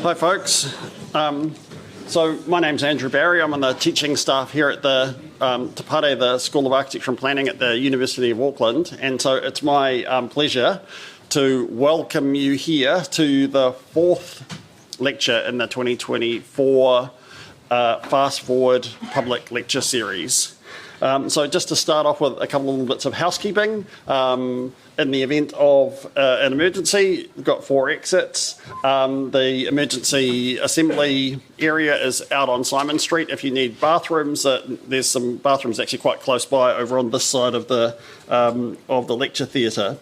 Hi folks. So my name's Andrew Barry. I'm on the teaching staff here at the Te Pare, the School of Architecture and Planning at the University of Auckland. And so it's my pleasure to welcome you here to the fourth lecture in the 2024 Fast Forward Public Lecture Series. So just to start off with a couple of little bits of housekeeping. In the event of an emergency, we've got 4 exits. The emergency assembly area is out on Simon Street. If you need bathrooms, there's some bathrooms actually quite close by over on this side of the lecture theatre.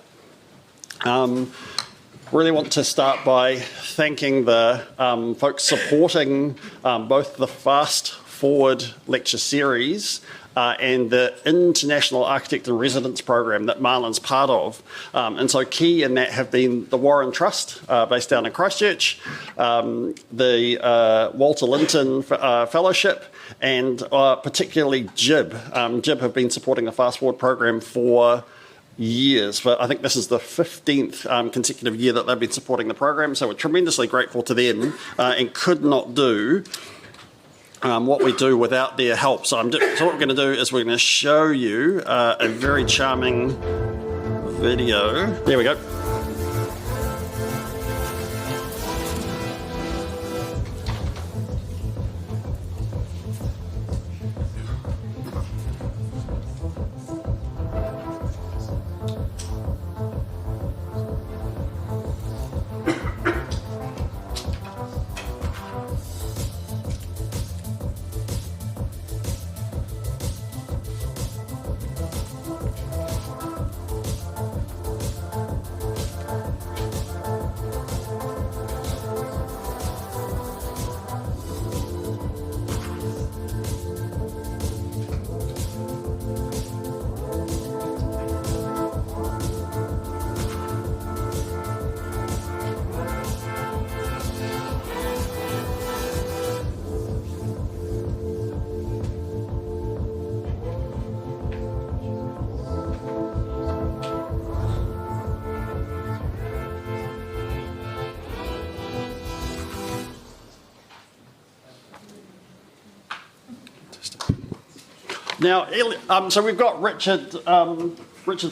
Really want to start by thanking the folks supporting both the Fast Forward Lecture Series and the International Architect in Residence program that Marlon's part of. And so key in that have been the Warren Trust, based down in Christchurch, the Walter Linton Fellowship, and particularly JIB. JIB have been supporting the Fast Forward program for years, but I think this is the 15th consecutive year that they've been supporting the program, so we're tremendously grateful to them and could not do what we do without their help. So what we're going to do is we're going to show you a very charming video. There we go. Now, so we've got Richard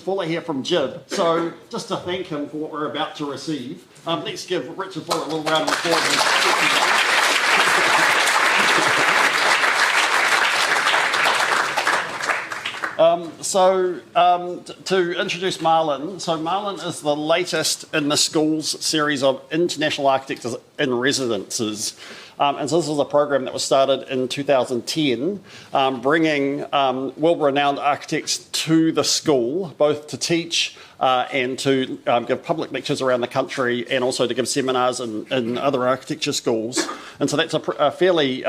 Fuller here from JIB. So just to thank him for what we're about to receive, let's give Richard Fuller a little round of applause. To introduce Marlon, so Marlon is the latest in the school's series of International Architects in Residences. And so this was a program that was started in 2010, bringing world-renowned architects to the school, both to teach and to give public lectures around the country, and also to give seminars in other architecture schools. And so that's a fairly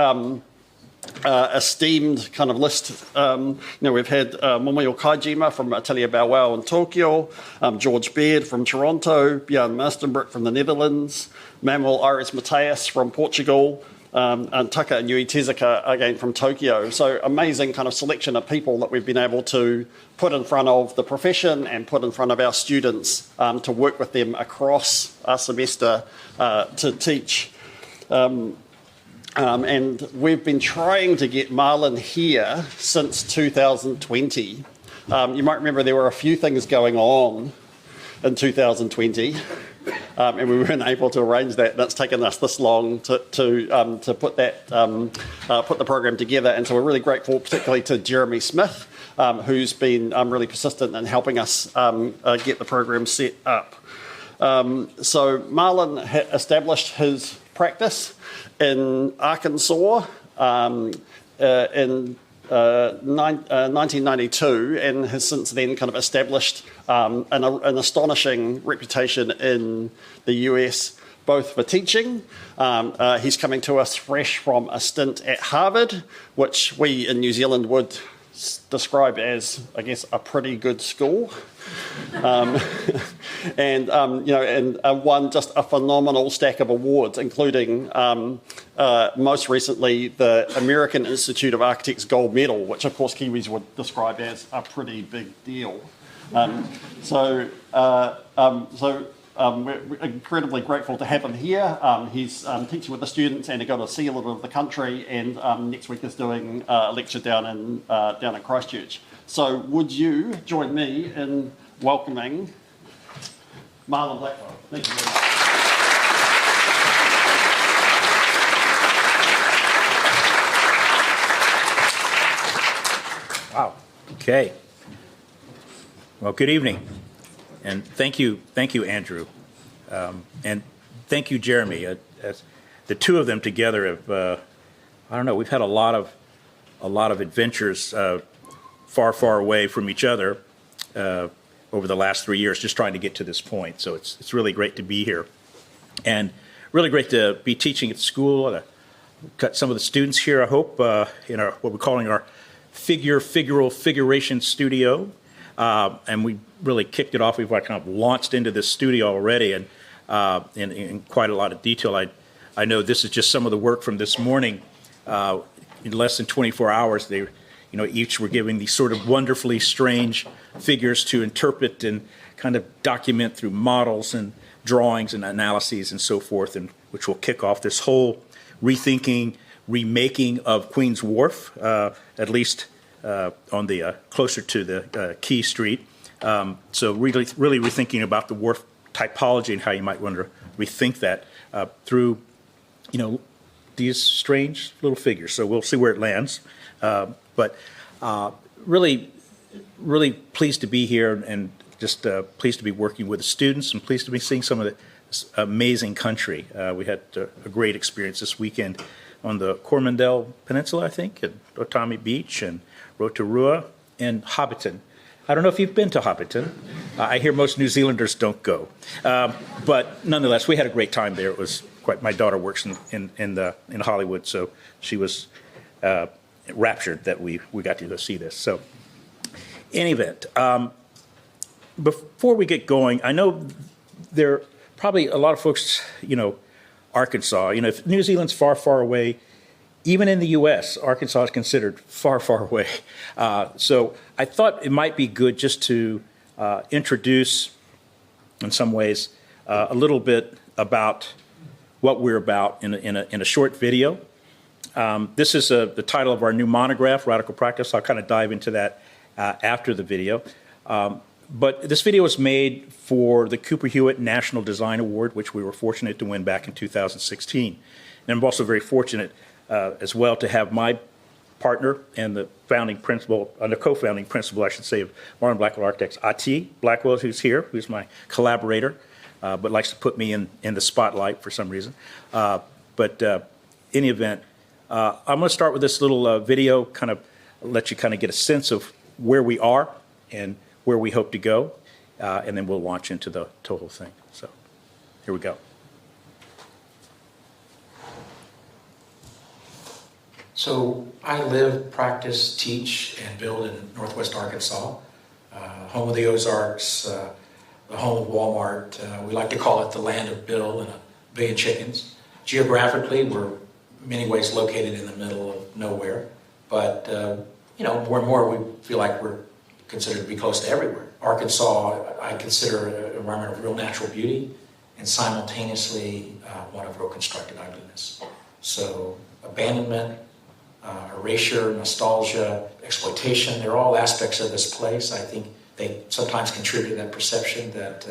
esteemed kind of list. We've had Momoyo Kaijima from Atelier Bow-Wow in Tokyo, George Baird from Toronto, Björn Merstenbrück from the Netherlands, Manuel Aires Mateus from Portugal, and Taka Inui Tezuka again from Tokyo. So amazing kind of selection of people that we've been able to put in front of the profession and put in front of our students to work with them across our semester to teach. And we've been trying to get Marlon here since 2020. You might remember there were a few things going on in 2020, and we weren't able to arrange that. That's taken us this long to put that put the program together. And so we're really grateful, particularly to Jeremy Smith, who's been really persistent in helping us get the program set up. So Marlon established his practice in Arkansas in 1992, and has since then kind of established an astonishing reputation in the US, both for teaching. He's coming to us fresh from a stint at Harvard, which we in New Zealand would describe as, I guess, a pretty good school. And won just a phenomenal stack of awards, including most recently the American Institute of Architects Gold Medal, which of course Kiwis would describe as a pretty big deal. So we're incredibly grateful to have him here. He's teaching with the students and to go to see a little bit of the country, and next week is doing a lecture down in Christchurch. So would you join me in welcoming Marlon Blackwell? Thank you very much. Wow. Okay. Well, good evening, and thank you, Andrew, and thank you, Jeremy. As the two of them together have, I don't know, we've had a lot of adventures far away from each other over the last 3 years, just trying to get to this point. So it's really great to be here, and really great to be teaching at school. Got some of the students here, I hope, in our what we're calling our figuration studio, and we really kicked it off. We've kind of launched into this studio already, and in quite a lot of detail. I know this is just some of the work from this morning. In less than 24 hours, they, each were giving these sort of wonderfully strange figures to interpret and kind of document through models and drawings and analyses and so forth, and which will kick off this whole rethinking, remaking of Queen's Wharf, at least on the closer to the Quay Street. So really rethinking about the wharf typology and how you might want to rethink that through, these strange little figures. So we'll see where it lands. But really pleased to be here, and just pleased to be working with the students, and pleased to be seeing some of this amazing country. We had a great experience this weekend on the Coromandel Peninsula, I think, at Otami Beach and Rotorua and Hobbiton. I don't know if you've been to Hobbiton. I hear most New Zealanders don't go. But nonetheless, we had a great time there. It was quite, my daughter works in Hollywood, so she was raptured that we got to go see this. So in any event, before we get going, I know there are probably a lot of folks, Arkansas, if New Zealand's far away, even in the U.S., Arkansas is considered far away. So I thought it might be good just to introduce, in some ways, a little bit about what we're about in a short video. This is the title of our new monograph, Radical Practice. I'll kind of dive into that after the video. But this video was made for the Cooper-Hewitt National Design Award, which we were fortunate to win back in 2016. And I'm also very fortunate as well to have my partner and the founding principal, the co-founding principal, I should say, of Marlon Blackwell Architects, Ati Blackwell, who's here, who's my collaborator, but likes to put me in the spotlight for some reason. But in any event, I'm going to start with this little video, kind of let you kind of get a sense of where we are and where we hope to go, and then we'll launch into the total thing. So here we go. So I live, practice, teach, and build in Northwest Arkansas, home of the Ozarks, the home of Walmart. We like to call it the land of Bill and a billion chickens. Geographically, we're in many ways located in the middle of nowhere, but more and more we feel like we're considered to be close to everywhere. Arkansas, I consider an environment of real natural beauty and simultaneously one of real constructed ugliness. So abandonment, erasure, nostalgia, exploitation, they're all aspects of this place. I think they sometimes contribute to that perception that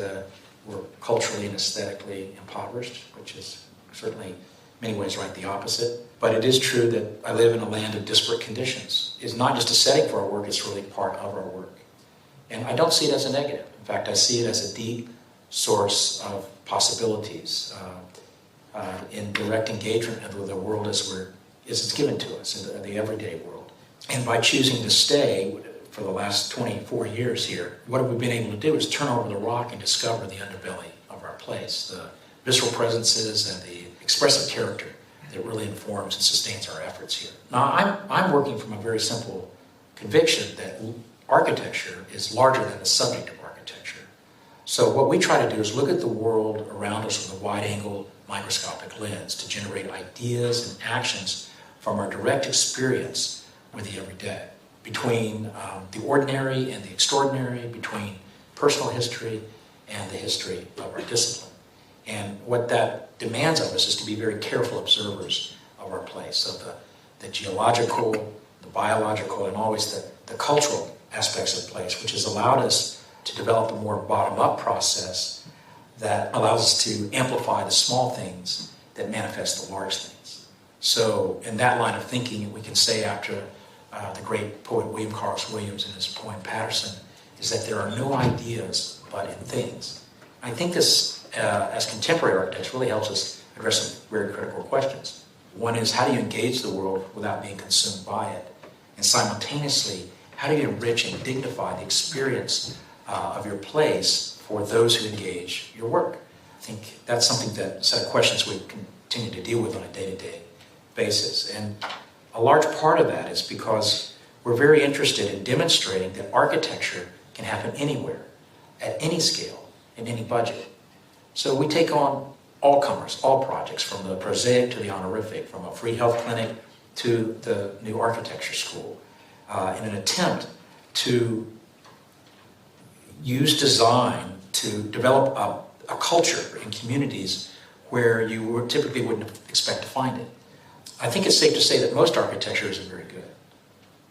we're culturally and aesthetically impoverished, which is certainly in many ways right the opposite. But it is true that I live in a land of disparate conditions. It's not just a setting for our work, it's really part of our work. And I don't see it as a negative. In fact, I see it as a deep source of possibilities in direct engagement with the world as it's given to us, in the everyday world. And by choosing to stay for the last 24 years here, what have we been able to do is turn over the rock and discover the underbelly of our place, the visceral presences and the expressive character that really informs and sustains our efforts here. Now, I'm working from a very simple conviction that architecture is larger than the subject of architecture. So what we try to do is look at the world around us with a wide-angle microscopic lens to generate ideas and actions from our direct experience with the everyday, between the ordinary and the extraordinary, between personal history and the history of our discipline. And what that demands of us is to be very careful observers of our place, of the geological, the biological, and always the cultural aspects of place, which has allowed us to develop a more bottom-up process that allows us to amplify the small things that manifest the large things. So in that line of thinking, we can say after the great poet William Carlos Williams in his poem Patterson, is that there are no ideas but in things. I think this, as contemporary architects, really helps us address some very critical questions. One is, how do you engage the world without being consumed by it? And simultaneously, how do you enrich and dignify the experience of your place for those who engage your work? I think that's something that set of questions we continue to deal with on a day-to-day basis. And a large part of that is because we're very interested in demonstrating that architecture can happen anywhere, at any scale, in any budget. So we take on all comers, all projects, from the prosaic to the honorific, from a free health clinic to the new architecture school, in an attempt to use design to develop a culture in communities where you typically wouldn't expect to find it. I think it's safe to say that most architecture isn't very good,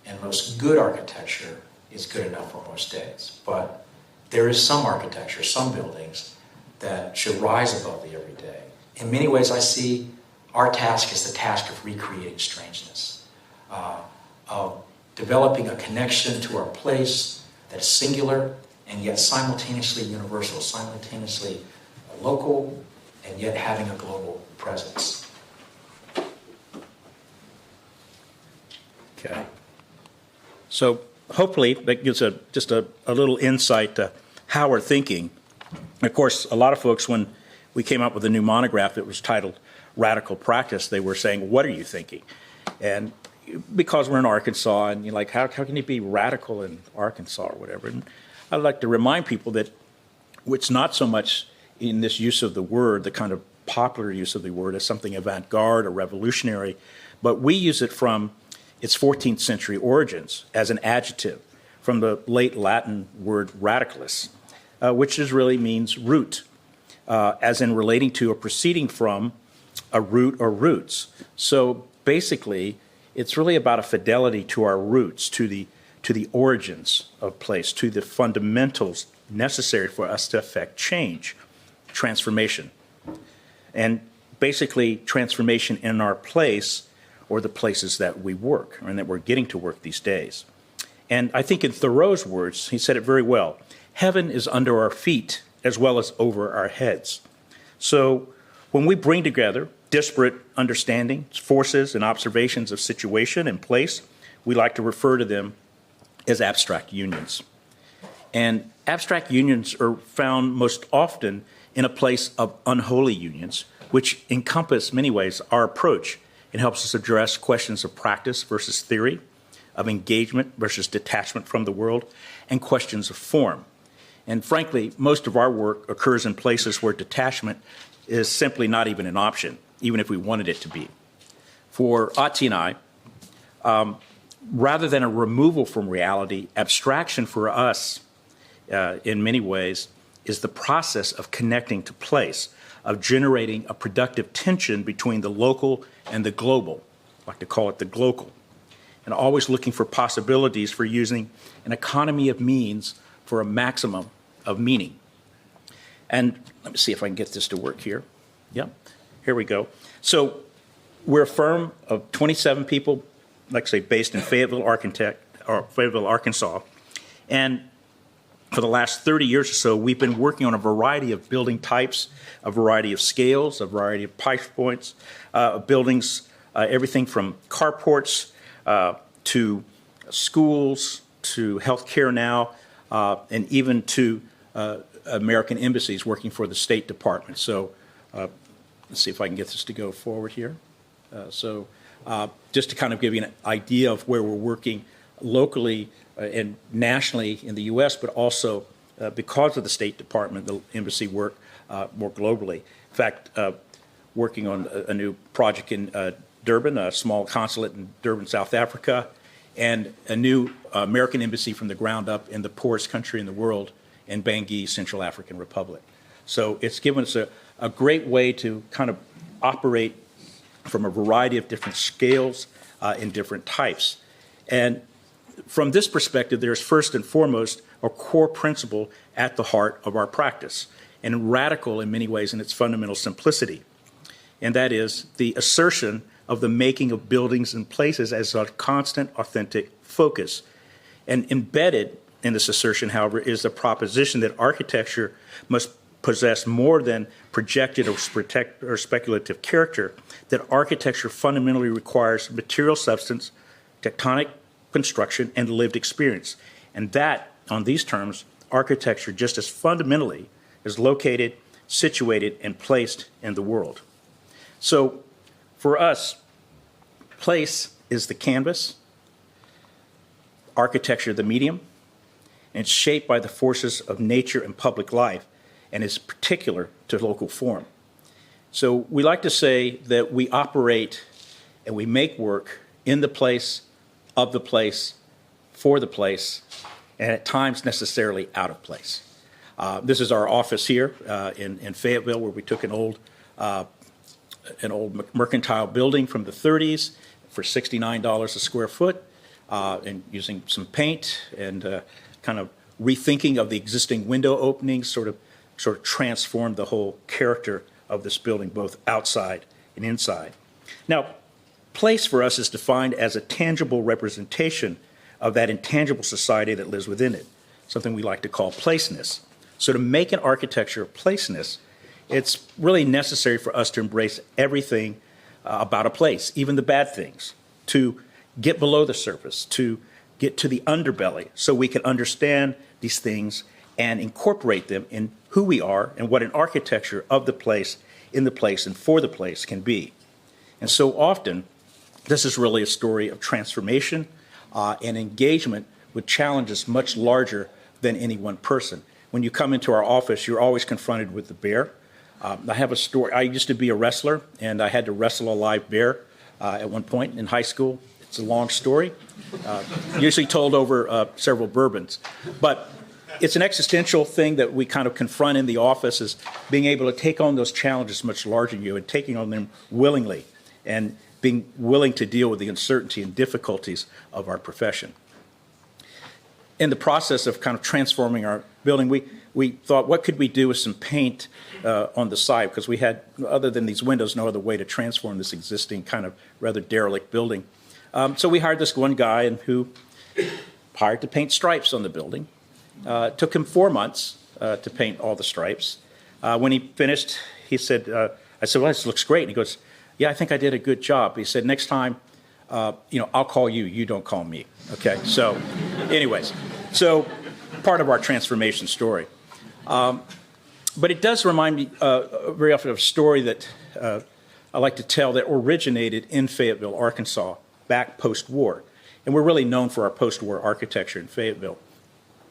and most good architecture is good enough for most days. But there is some architecture, some buildings that should rise above the everyday. In many ways, I see our task as the task of recreating strangeness, of developing a connection to our place that is singular and yet simultaneously universal, simultaneously local and yet having a global presence. Okay. So hopefully that gives just a little insight to how we're thinking. Of course, a lot of folks, when we came up with a new monograph that was titled Radical Practice, they were saying, what are you thinking? And because we're in Arkansas, and you're like, how can you be radical in Arkansas or whatever? And I'd like to remind people that it's not so much in this use of the word, the kind of popular use of the word, as something avant-garde or revolutionary, but we use it from its 14th century origins as an adjective from the late Latin word radicalus, which really means root, as in relating to or proceeding from a root or roots. So basically, it's really about a fidelity to our roots, to the origins of place, to the fundamentals necessary for us to affect change, transformation. And basically, transformation in our place or the places that we work and that we're getting to work these days. And I think in Thoreau's words, he said it very well, heaven is under our feet as well as over our heads. So when we bring together disparate understandings, forces, and observations of situation and place, we like to refer to them as abstract unions. And abstract unions are found most often in a place of unholy unions, which encompass, many ways, our approach. It helps us address questions of practice versus theory, of engagement versus detachment from the world, and questions of form. And frankly, most of our work occurs in places where detachment is simply not even an option, even if we wanted it to be. For Ati and I, rather than a removal from reality, abstraction for us, in many ways, is the process of connecting to place, of generating a productive tension between the local and the global. I like to call it the glocal. And always looking for possibilities for using an economy of means for a maximum of meaning. And let me see if I can get this to work here. Yep, here we go. So we're a firm of 27 people, like I say, based in Fayetteville, Arkansas. And for the last 30 years or so, we've been working on a variety of building types, a variety of scales, a variety of price points, buildings, everything from carports to schools, to healthcare now, and even to American embassies working for the State Department. So let's see if I can get this to go forward here. Just to kind of give you an idea of where we're working locally and nationally in the U.S., but also because of the State Department, the embassy work more globally. In fact, working on a new project in Durban, a small consulate in Durban, South Africa, and a new American embassy from the ground up in the poorest country in the world in Bangui, Central African Republic. So it's given us a great way to kind of operate from a variety of different scales and different types. And from this perspective, there's first and foremost a core principle at the heart of our practice, and radical in many ways in its fundamental simplicity. And that is the assertion of the making of buildings and places as a constant, authentic focus. And embedded in this assertion, however, is the proposition that architecture must possess more than projected or speculative character, that architecture fundamentally requires material substance, tectonic construction, and lived experience. And that, on these terms, architecture just as fundamentally is located, situated, and placed in the world. So for us, place is the canvas, architecture the medium, and it's shaped by the forces of nature and public life, and is particular to local form. So we like to say that we operate and we make work in the place, of the place, for the place, and at times necessarily out of place. This is our office here in Fayetteville, where we took an old mercantile building from the 30s for $69 a square foot, and using some paint and kind of rethinking of the existing window openings, sort of transformed the whole character of this building, both outside and inside. Now, place for us is defined as a tangible representation of that intangible society that lives within it, something we like to call placeness. So to make an architecture of placeness, it's really necessary for us to embrace everything about a place, even the bad things, to get below the surface, to get to the underbelly, so we can understand these things and incorporate them in who we are and what an architecture of the place, in the place, and for the place can be. And so often, this is really a story of transformation and engagement with challenges much larger than any one person. When you come into our office, you're always confronted with the bear. I have a story. I used to be a wrestler, and I had to wrestle a live bear at one point in high school. It's a long story, usually told over several bourbons. But it's an existential thing that we kind of confront in the office, is being able to take on those challenges much larger than you and taking on them willingly and being willing to deal with the uncertainty and difficulties of our profession. In the process of kind of transforming our building, we thought, what could we do with some paint on the side? Because we had, other than these windows, no other way to transform this existing kind of rather derelict building. So we hired this one guy who hired to paint stripes on the building. It took him 4 months to paint all the stripes. When he finished, he said, I said, well, this looks great. And he goes, yeah, I think I did a good job. He said, next time, I'll call you. You don't call me. Okay. So anyways, so part of our transformation story. But it does remind me very often of a story that I like to tell that originated in Fayetteville, Arkansas, back post-war. And we're really known for our post-war architecture in Fayetteville.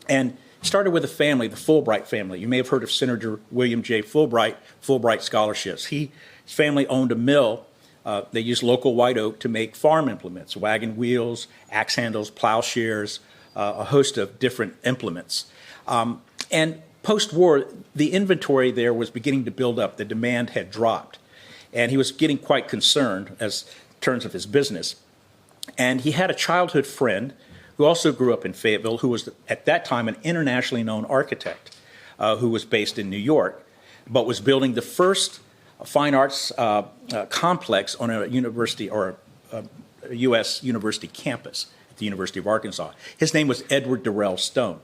And it started with a family, the Fulbright family. You may have heard of Senator William J. Fulbright scholarships. His family owned a mill. They used local white oak to make farm implements, wagon wheels, axe handles, plowshares, a host of different implements. And post-war, the inventory there was beginning to build up. The demand had dropped. And he was getting quite concerned as in terms of his business. And he had a childhood friend who also grew up in Fayetteville, who was at that time an internationally known architect who was based in New York, but was building the first fine arts complex on a university or a U.S. university campus at the University of Arkansas. His name was Edward Durrell Stone.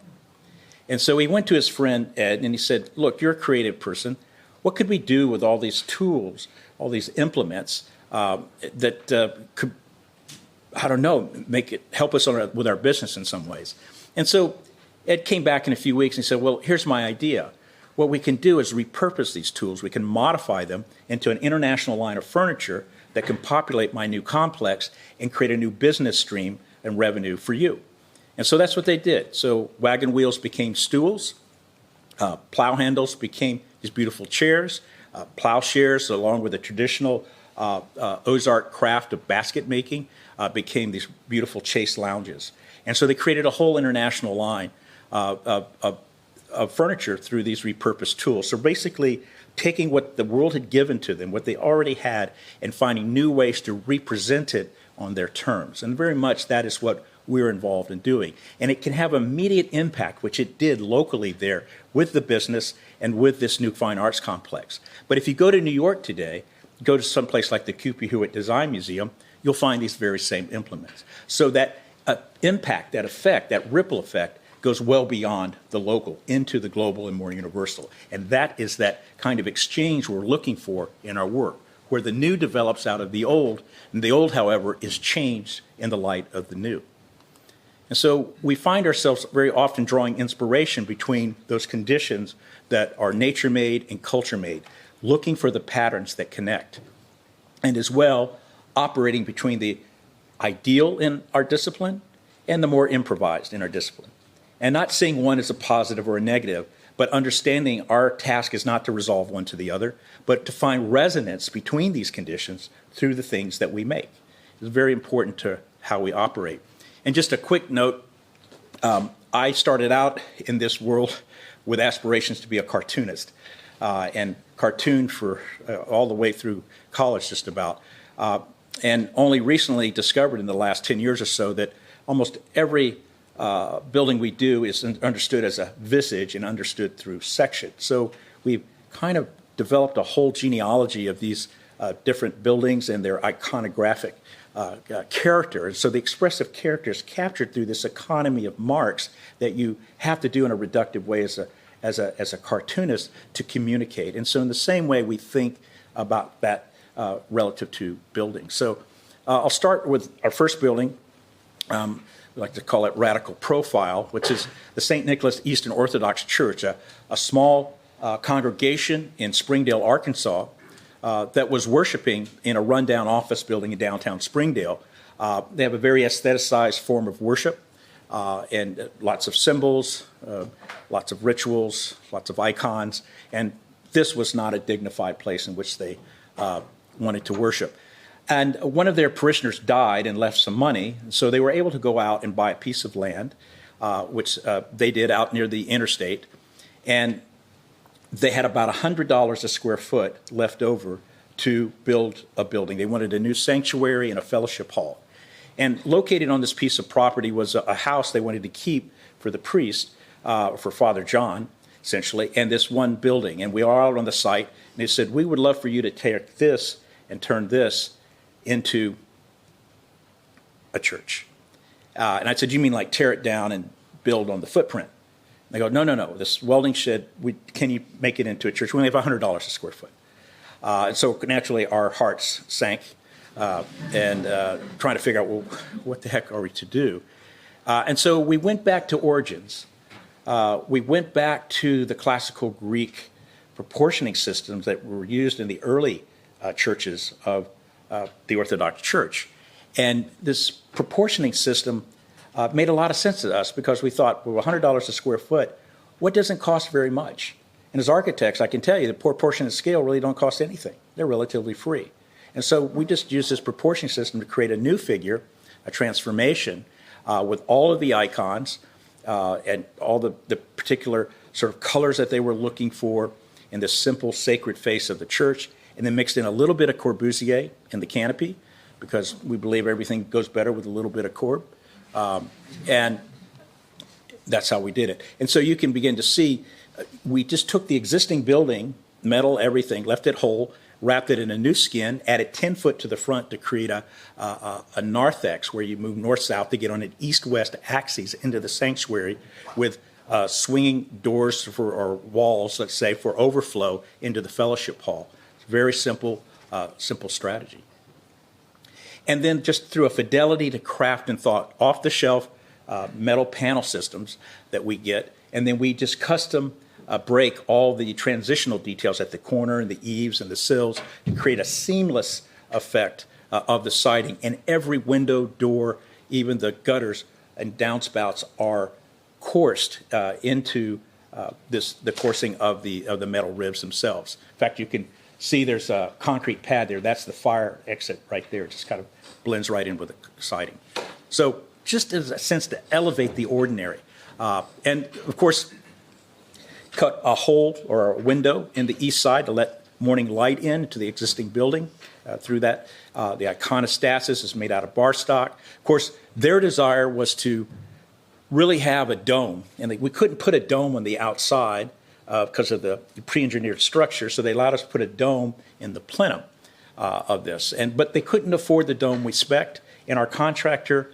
And so he went to his friend Ed and he said, look, you're a creative person. What could we do with all these tools, all these implements that could, I don't know, help us with our business in some ways? And so Ed came back in a few weeks and he said, well, here's my idea. What we can do is repurpose these tools. We can modify them into an international line of furniture that can populate my new complex and create a new business stream and revenue for you. And so that's what they did. So wagon wheels became stools. Plow handles became these beautiful chairs. Plowshares, along with the traditional Ozark craft of basket making, became these beautiful chase lounges. And so they created a whole international line of of furniture through these repurposed tools. So basically taking what the world had given to them, what they already had, and finding new ways to represent it on their terms. And very much that is what we're involved in doing. And it can have immediate impact, which it did locally there with the business and with this new fine arts complex. But if you go to New York today, go to some place like the Cooper-Hewitt Design Museum, you'll find these very same implements. So that impact, that effect, that ripple effect goes well beyond the local into the global and more universal. And that is that kind of exchange we're looking for in our work, where the new develops out of the old, and the old, however, is changed in the light of the new. And so we find ourselves very often drawing inspiration between those conditions that are nature-made and culture-made, looking for the patterns that connect, and as well operating between the ideal in our discipline and the more improvised in our discipline. And not seeing one as a positive or a negative, but understanding our task is not to resolve one to the other, but to find resonance between these conditions through the things that we make. It's very important to how we operate. And just a quick note, I started out in this world with aspirations to be a cartoonist, and cartooned for all the way through college just about, and only recently discovered in the last 10 years or so that almost every building we do is understood as a visage and understood through section. So we've kind of developed a whole genealogy of these different buildings and their iconographic character. And so the expressive character is captured through this economy of marks that you have to do in a reductive way as a cartoonist to communicate. And so in the same way, we think about that relative to buildings. So I'll start with our first building. We like to call it Radical Profile, which is the St. Nicholas Eastern Orthodox Church, a small congregation in Springdale, Arkansas, that was worshiping in a rundown office building in downtown Springdale. They have a very aestheticized form of worship, and lots of symbols, lots of rituals, lots of icons, and this was not a dignified place in which they wanted to worship. And one of their parishioners died and left some money, so they were able to go out and buy a piece of land, which they did out near the interstate, and they had about $100 a square foot left over to build a building. They wanted a new sanctuary and a fellowship hall. And located on this piece of property was a house they wanted to keep for the priest, for Father John, essentially, and this one building. And we are out on the site, and they said, we would love for you to take this and turn this into a church. And I said, you mean like tear it down and build on the footprint? They go, no, this welding shed, can you make it into a church? We only have $100 a square foot. And so naturally our hearts sank and trying to figure out, well, what the heck are we to do? And so we went back to origins. We went back to the classical Greek proportioning systems that were used in the early churches of the Orthodox Church. And this proportioning system made a lot of sense to us because we thought, well, $100 a square foot, what doesn't cost very much? And as architects, I can tell you the proportionate scale really don't cost anything. They're relatively free. And so we just used this proportioning system to create a new figure, a transformation, with all of the icons and all the particular sort of colors that they were looking for in this simple sacred face of the church, and then mixed in a little bit of Corbusier in the canopy because we believe everything goes better with a little bit of Corb. And that's how we did it. And so you can begin to see, we just took the existing building, metal, everything, left it whole, wrapped it in a new skin, added 10 foot to the front to create a narthex where you move north-south to get on an east-west axis into the sanctuary with swinging doors or walls, let's say, for overflow into the fellowship hall. It's a very simple strategy. And then just through a fidelity to craft and thought, off-the-shelf metal panel systems that we get, and then we just custom break all the transitional details at the corner and the eaves and the sills to create a seamless effect of the siding. And every window, door, even the gutters and downspouts are coursed into the coursing of the metal ribs themselves. In fact, you can see there's a concrete pad there. That's the fire exit right there. It just kind of blends right in with the siding. So just as a sense to elevate the ordinary. And of course, cut a hole or a window in the east side to let morning light in to the existing building through that. The iconostasis is made out of bar stock. Of course, their desire was to really have a dome, and we couldn't put a dome on the outside because of the pre-engineered structure, so they allowed us to put a dome in the plenum of this. But they couldn't afford the dome we spec'd, and our contractor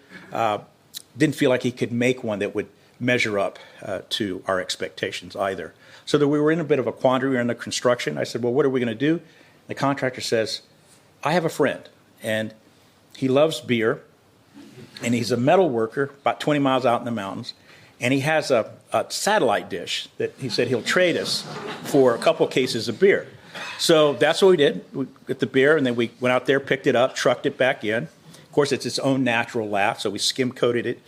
didn't feel like he could make one that would measure up to our expectations either. So that we were in a bit of a quandary. We were in the construction. I said, well, what are we going to do? The contractor says, I have a friend, and he loves beer, and he's a metal worker about 20 miles out in the mountains, and he has a satellite dish that he said he'll trade us for a couple cases of beer. So that's what we did. We got the beer, and then we went out there, picked it up, trucked it back in. Of course, it's its own natural lath, so we skim-coated it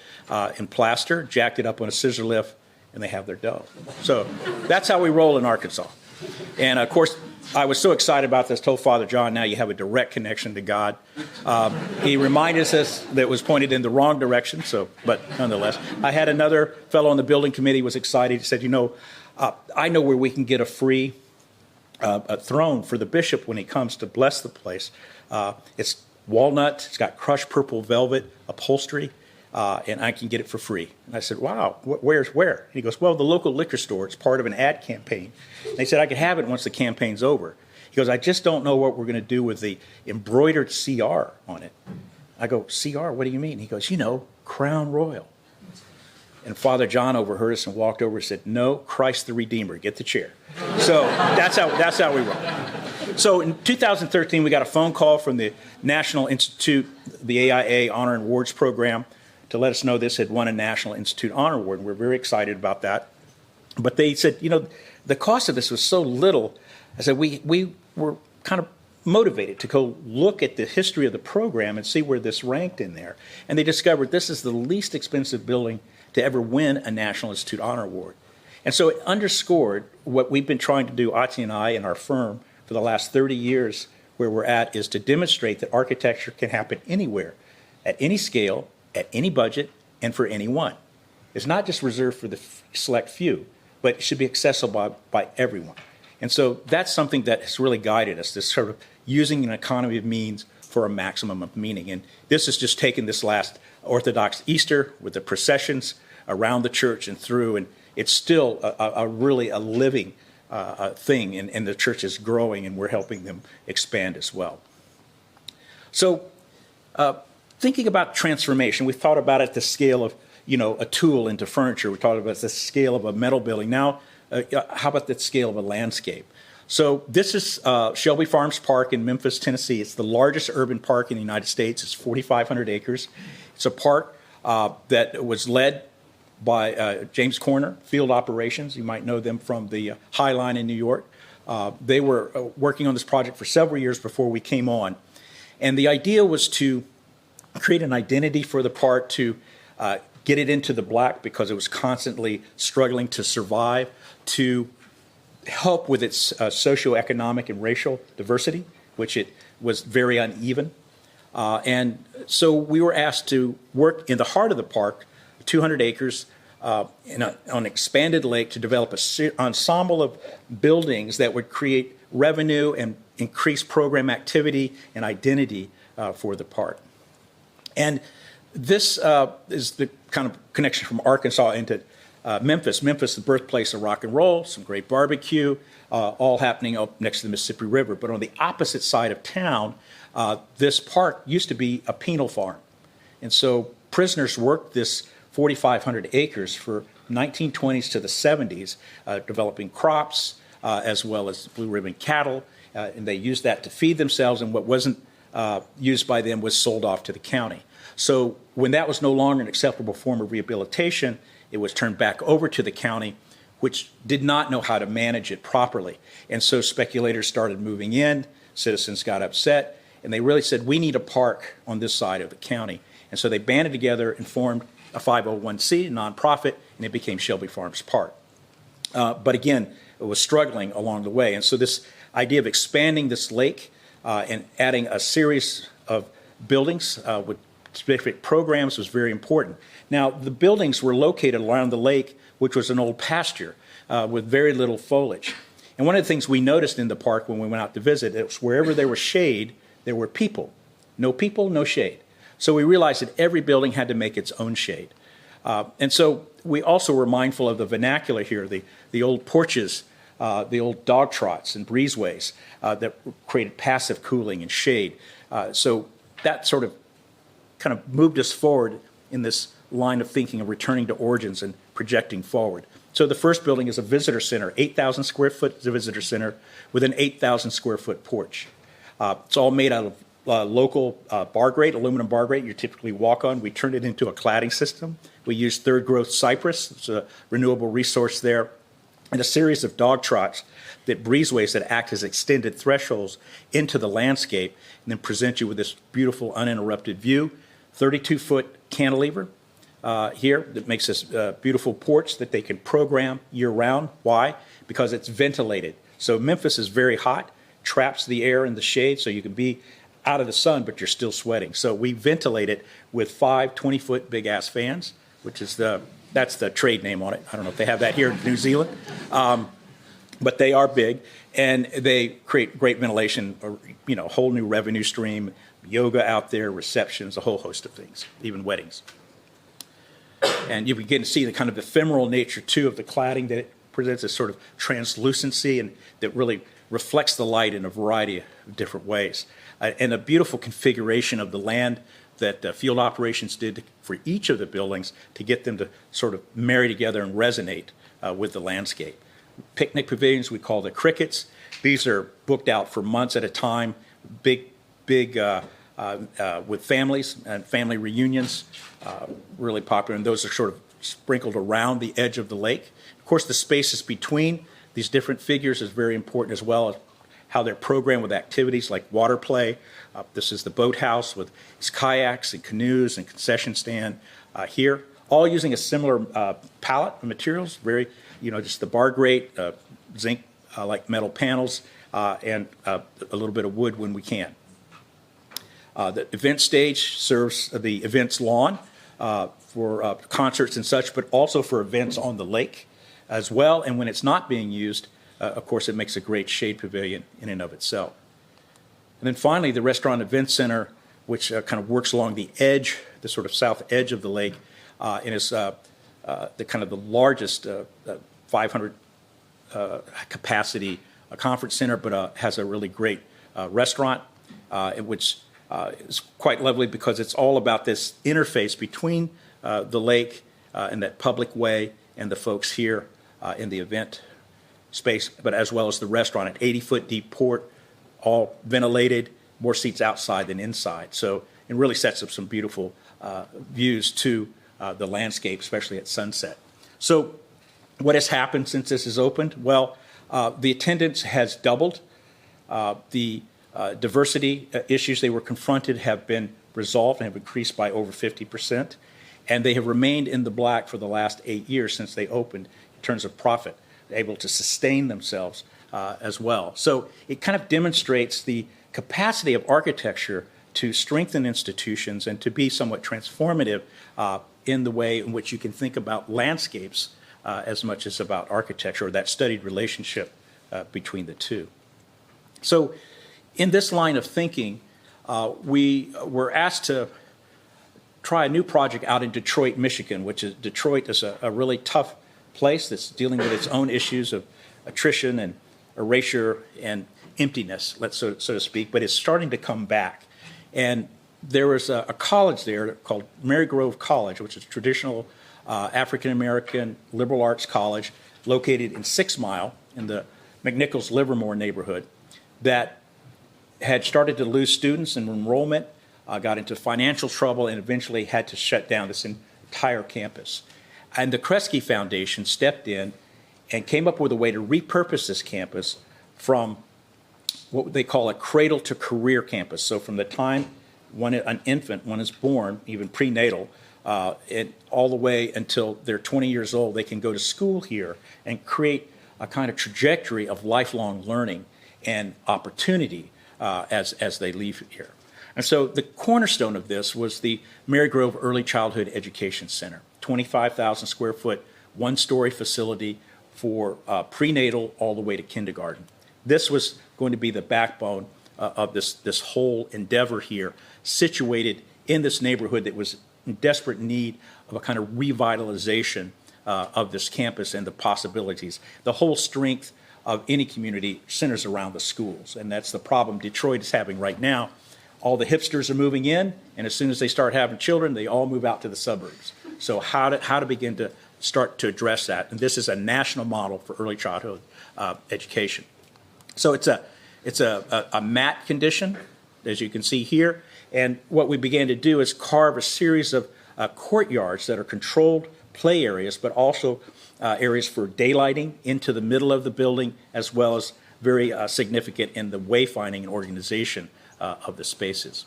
in plaster, jacked it up on a scissor lift, and they have their dough. So that's how we roll in Arkansas. And, of course, I was so excited about this, told Father John, now you have a direct connection to God. He reminded us that it was pointed in the wrong direction, but nonetheless. I had another fellow on the building committee was excited. He said, I know where we can get a free a throne for the bishop when he comes to bless the place. It's walnut, it's got crushed purple velvet upholstery, and I can get it for free. And I said, wow, where's where? And he goes, well, the local liquor store. It's part of an ad campaign. And they said, I could have it once the campaign's over. He goes, I just don't know what we're going to do with the embroidered CR on it. I go, CR, what do you mean? He goes, Crown Royal. And Father John overheard us and walked over and said, no, Christ the Redeemer, get the chair. So that's how we roll. So in 2013, we got a phone call from the National Institute, the AIA Honor and Awards Program, to let us know this had won a National Institute Honor Award. And we're very excited about that. But they said, the cost of this was so little. I said, we were kind of motivated to go look at the history of the program and see where this ranked in there. And they discovered this is the least expensive building to ever win a National Institute Honor Award. And so it underscored what we've been trying to do, Ati and I and our firm, for the last 30 years where we're at, is to demonstrate that architecture can happen anywhere, at any scale, at any budget, and for anyone. It's not just reserved for the select few, but it should be accessible by everyone. And so that's something that has really guided us, this sort of using an economy of means for a maximum of meaning. And this has just taken this last Orthodox Easter with the processions around the church and through, and it's still a really a living thing, and the church is growing, and we're helping them expand as well. So thinking about transformation, we thought about it at the scale of, a tool into furniture. We thought about the scale of a metal building. Now, how about the scale of a landscape? So this is Shelby Farms Park in Memphis, Tennessee. It's the largest urban park in the United States. It's 4,500 acres. It's a park that was led by James Corner, Field Operations. You might know them from the High Line in New York. They were working on this project for several years before we came on. And the idea was to create an identity for the park, to get it into the black because it was constantly struggling to survive, to help with its socioeconomic and racial diversity, which it was very uneven. And so we were asked to work in the heart of the park, 200 acres, on an expanded lake, to develop an ensemble of buildings that would create revenue and increase program activity and identity for the park. And this is the kind of connection from Arkansas into Memphis. Memphis, the birthplace of rock and roll, some great barbecue, all happening up next to the Mississippi River. But on the opposite side of town, this park used to be a penal farm. And so prisoners worked this 4,500 acres for 1920s to the 70s, developing crops as well as blue ribbon cattle. And they used that to feed themselves, and what wasn't used by them was sold off to the county. So when that was no longer an acceptable form of rehabilitation, it was turned back over to the county, which did not know how to manage it properly. And so speculators started moving in, citizens got upset, and they really said, we need a park on this side of the county. And so they banded together and formed a 501c, a nonprofit, and it became Shelby Farms Park. But again, it was struggling along the way. And so this idea of expanding this lake and adding a series of buildings with specific programs was very important. Now, the buildings were located around the lake, which was an old pasture. with very little foliage. And one of the things we noticed in the park when we went out to visit, it was wherever there was shade, there were people. No people, no shade. So we realized that every building had to make its own shade. And so we also were mindful of the vernacular here, the old porches, the old dog trots and breezeways that created passive cooling and shade. So that sort of kind of moved us forward in this line of thinking of returning to origins and projecting forward. So the first building is a visitor center, 8,000 square foot visitor center with an 8,000 square foot porch. It's all made out of local bar grate, aluminum bar grate you typically walk on. We turned it into a cladding system. We used third growth cypress. It's a renewable resource there. And a series of dog trots, that breezeways that act as extended thresholds into the landscape and then present you with this beautiful uninterrupted view. 32-foot cantilever here that makes this beautiful porch that they can program year-round. Why? Because it's ventilated. So Memphis is very hot, traps the air in the shade so you can be out of the sun, but you're still sweating. So we ventilate it with 5 20-foot big-ass fans, which is that's the trade name on it. I don't know if they have that here in New Zealand, but they are big, and they create great ventilation, a whole new revenue stream, yoga out there, receptions, a whole host of things, even weddings. And you begin to see the kind of ephemeral nature, too, of the cladding, that it presents a sort of translucency and that really reflects the light in a variety of different ways. And a beautiful configuration of the land that field operations did for each of the buildings to get them to sort of marry together and resonate with the landscape. Picnic pavilions, we call the crickets. These are booked out for months at a time, big with families and family reunions, really popular. And those are sort of sprinkled around the edge of the lake. Of course, the spaces between these different figures is very important, as well as how they're programmed with activities like water play. This is the boathouse with its kayaks and canoes and concession stand here, all using a similar palette of materials, very, just the bar grate, zinc like metal panels, and a little bit of wood when we can. The event stage serves the events lawn for concerts and such, but also for events on the lake as well. And when it's not being used, of course, it makes a great shade pavilion in and of itself. And then finally, the Restaurant Event Center, which kind of works along the edge, the sort of south edge of the lake, and is the kind of the largest 500 capacity conference center, but has a really great restaurant, which is quite lovely because it's all about this interface between the lake and that public way and the folks here in the event space, but as well as the restaurant, an 80-foot deep port, all ventilated, more seats outside than inside. So it really sets up some beautiful views to the landscape, especially at sunset. So what has happened since this is opened? Well, the attendance has doubled. The diversity issues they were confronted have been resolved and have increased by over 50%. And they have remained in the black for the last 8 years since they opened in terms of profit, able to sustain themselves as well. So it kind of demonstrates the capacity of architecture to strengthen institutions and to be somewhat transformative in the way in which you can think about landscapes as much as about architecture, or that studied relationship between the two. So in this line of thinking, we were asked to try a new project out in Detroit, Michigan, which is Detroit is a really tough place that's dealing with its own issues of attrition and erasure and emptiness, so to speak, but it's starting to come back. And there was a college there called Marygrove College, which is a traditional African-American liberal arts college located in 6 Mile in the McNichols-Livermore neighborhood, that had started to lose students and enrollment, got into financial trouble, and eventually had to shut down this entire campus. And the Kresge Foundation stepped in and came up with a way to repurpose this campus from what they call a cradle to career campus. So from the time an infant, when it's born, even prenatal, and all the way until they're 20 years old, they can go to school here and create a kind of trajectory of lifelong learning and opportunity as they leave here. And so the cornerstone of this was the Marygrove Early Childhood Education Center, 25,000 square foot, 1-story facility for prenatal all the way to kindergarten. This was going to be the backbone of this whole endeavor here, situated in this neighborhood that was in desperate need of a kind of revitalization of this campus and the possibilities. The whole strength of any community centers around the schools, and that's the problem Detroit is having right now. All the hipsters are moving in, and as soon as they start having children, they all move out to the suburbs. So how to begin to start to address that? And this is a national model for early childhood education. So it's a mat condition, as you can see here. And what we began to do is carve a series of courtyards that are controlled play areas, but also areas for daylighting into the middle of the building, as well as very significant in the wayfinding and organization of the spaces.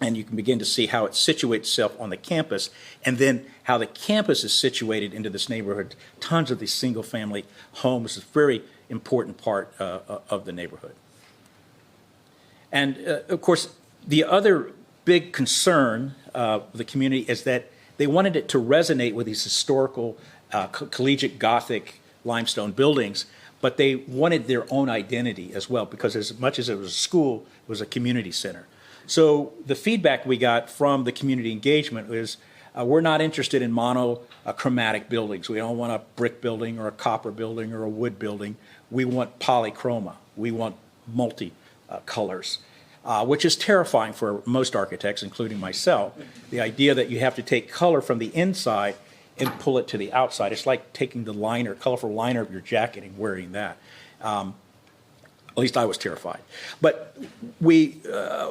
And you can begin to see how it situates itself on the campus, and then how the campus is situated into this neighborhood. Tons of these single-family homes is a very important part of the neighborhood. And of course, the other big concern of the community is that they wanted it to resonate with these historical collegiate Gothic limestone buildings, but they wanted their own identity as well, because as much as it was a school, it was a community center. So the feedback we got from the community engagement was, we're not interested in monochromatic buildings. We don't want a brick building or a copper building or a wood building. We want polychroma. We want multi-colors, which is terrifying for most architects, including myself. The idea that you have to take color from the inside and pull it to the outside. It's like taking the liner, colorful liner of your jacket and wearing that. At least I was terrified. But we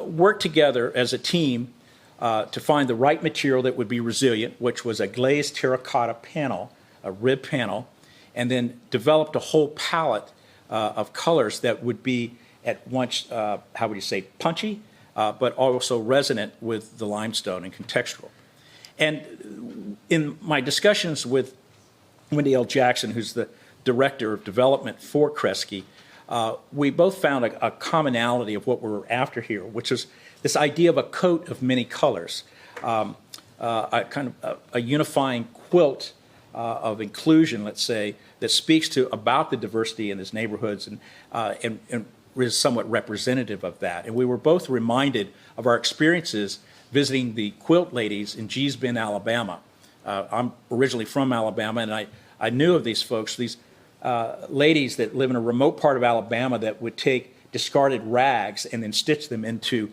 worked together as a team to find the right material that would be resilient, which was a glazed terracotta panel, a rib panel, and then developed a whole palette of colors that would be at once, how would you say, punchy, but also resonant with the limestone and contextual. And in my discussions with Wendy L. Jackson, who's the director of development for Kresge, we both found a commonality of what we're after here, which is this idea of a coat of many colors, a kind of a unifying quilt of inclusion, let's say, that speaks to about the diversity in these neighborhoods and is somewhat representative of that. And we were both reminded of our experiences visiting the quilt ladies in Gee's Bend, Alabama. I'm originally from Alabama, and I knew of these folks, these ladies that live in a remote part of Alabama that would take discarded rags and then stitch them into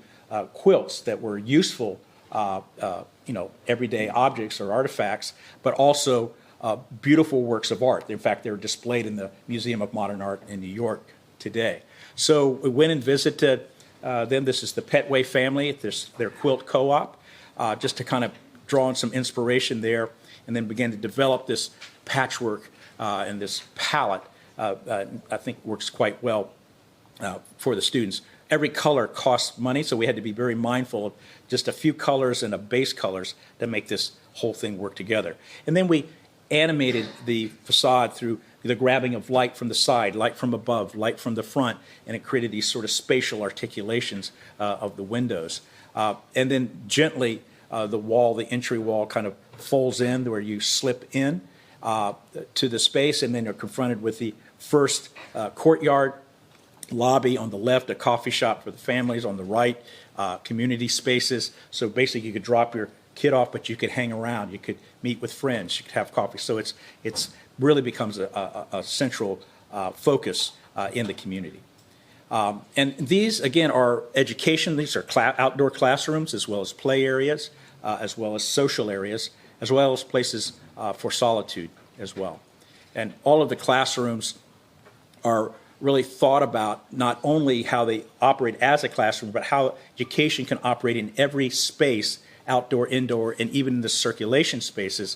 quilts that were useful, everyday objects or artifacts, but also beautiful works of art. In fact, they're displayed in the Museum of Modern Art in New York today. So we went and visited them. This is the Petway family, their quilt co-op, just to kind of draw on some inspiration there, and then began to develop this patchwork and this palette. I think works quite well for the students. Every color costs money, so we had to be very mindful of just a few colors and a base colors to make this whole thing work together. And then we animated the facade through the grabbing of light from the side, light from above, light from the front, and it created these sort of spatial articulations of the windows. And then gently, the entry wall kind of folds in where you slip in to the space, and then you're confronted with the first courtyard lobby on the left, a coffee shop for the families on the right, community spaces. So basically you could drop your kid off, but you could hang around, you could meet with friends, you could have coffee. So it's really becomes a central focus in the community. And these, again, are education. These are outdoor classrooms, as well as play areas, as well as social areas, as well as places for solitude as well. And all of the classrooms are really thought about not only how they operate as a classroom, but how education can operate in every space, outdoor, indoor, and even in the circulation spaces.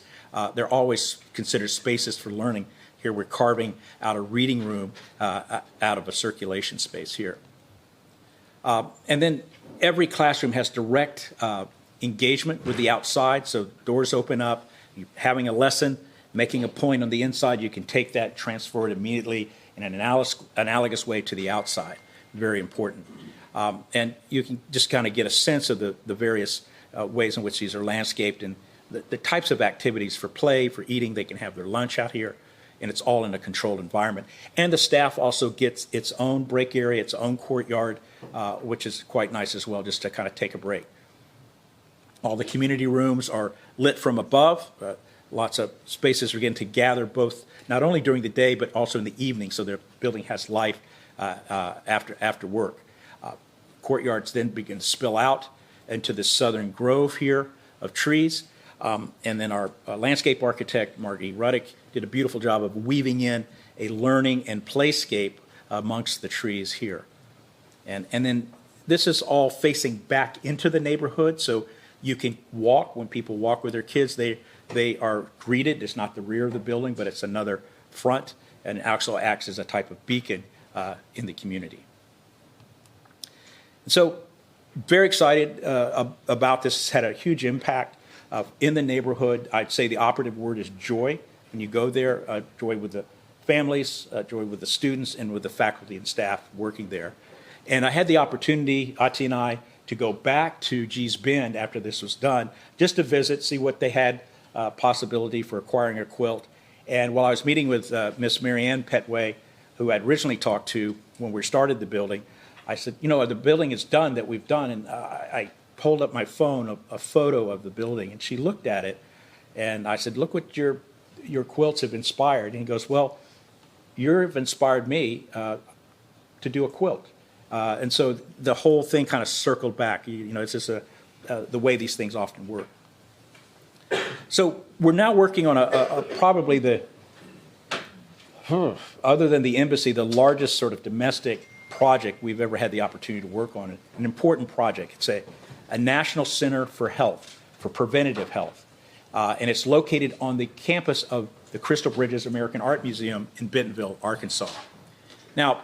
They're always considered spaces for learning. Here we're carving out a reading room out of a circulation space here. And then every classroom has direct engagement with the outside, so doors open up, you're having a lesson, making a point on the inside, you can take that, transfer it immediately in an analogous way to the outside. Very important. And you can just kind of get a sense of the various ways in which these are landscaped and the types of activities for play, for eating. They can have their lunch out here. and it's all in a controlled environment. And the staff also gets its own break area, its own courtyard, which is quite nice as well, just to kind of take a break. All the community rooms are lit from above. Lots of spaces are getting to gather both not only during the day but also in the evening, so the building has life after work. Courtyards then begin to spill out into the southern grove here of trees. And then our landscape architect, Margie Ruddick, did a beautiful job of weaving in a learning and playscape amongst the trees here. And then this is all facing back into the neighborhood, so you can walk. When people walk with their kids, they are greeted. It's not the rear of the building, but it's another front, and it also acts as a type of beacon in the community. So very excited about this. It's had a huge impact in the neighborhood. I'd say the operative word is joy. When you go there, joy with the families, joy with the students, and with the faculty and staff working there. And I had the opportunity, Ati and I, to go back to Gee's Bend after this was done, just to visit, see what they had possibility for acquiring a quilt. And while I was meeting with Miss Marianne Petway, who I'd originally talked to when we started the building, I said, you know, the building is done that we've done. And I pulled up my phone, a photo of the building, and she looked at it. And I said, look what your quilts have inspired. And he goes, well, you've inspired me to do a quilt. And so the whole thing kind of circled back. You know, it's just the way these things often work. So we're now working on probably other than the embassy, the largest sort of domestic project we've ever had the opportunity to work on. An important project. It's a national center for health, for preventative health. And it's located on the campus of the Crystal Bridges American Art Museum in Bentonville, Arkansas. Now,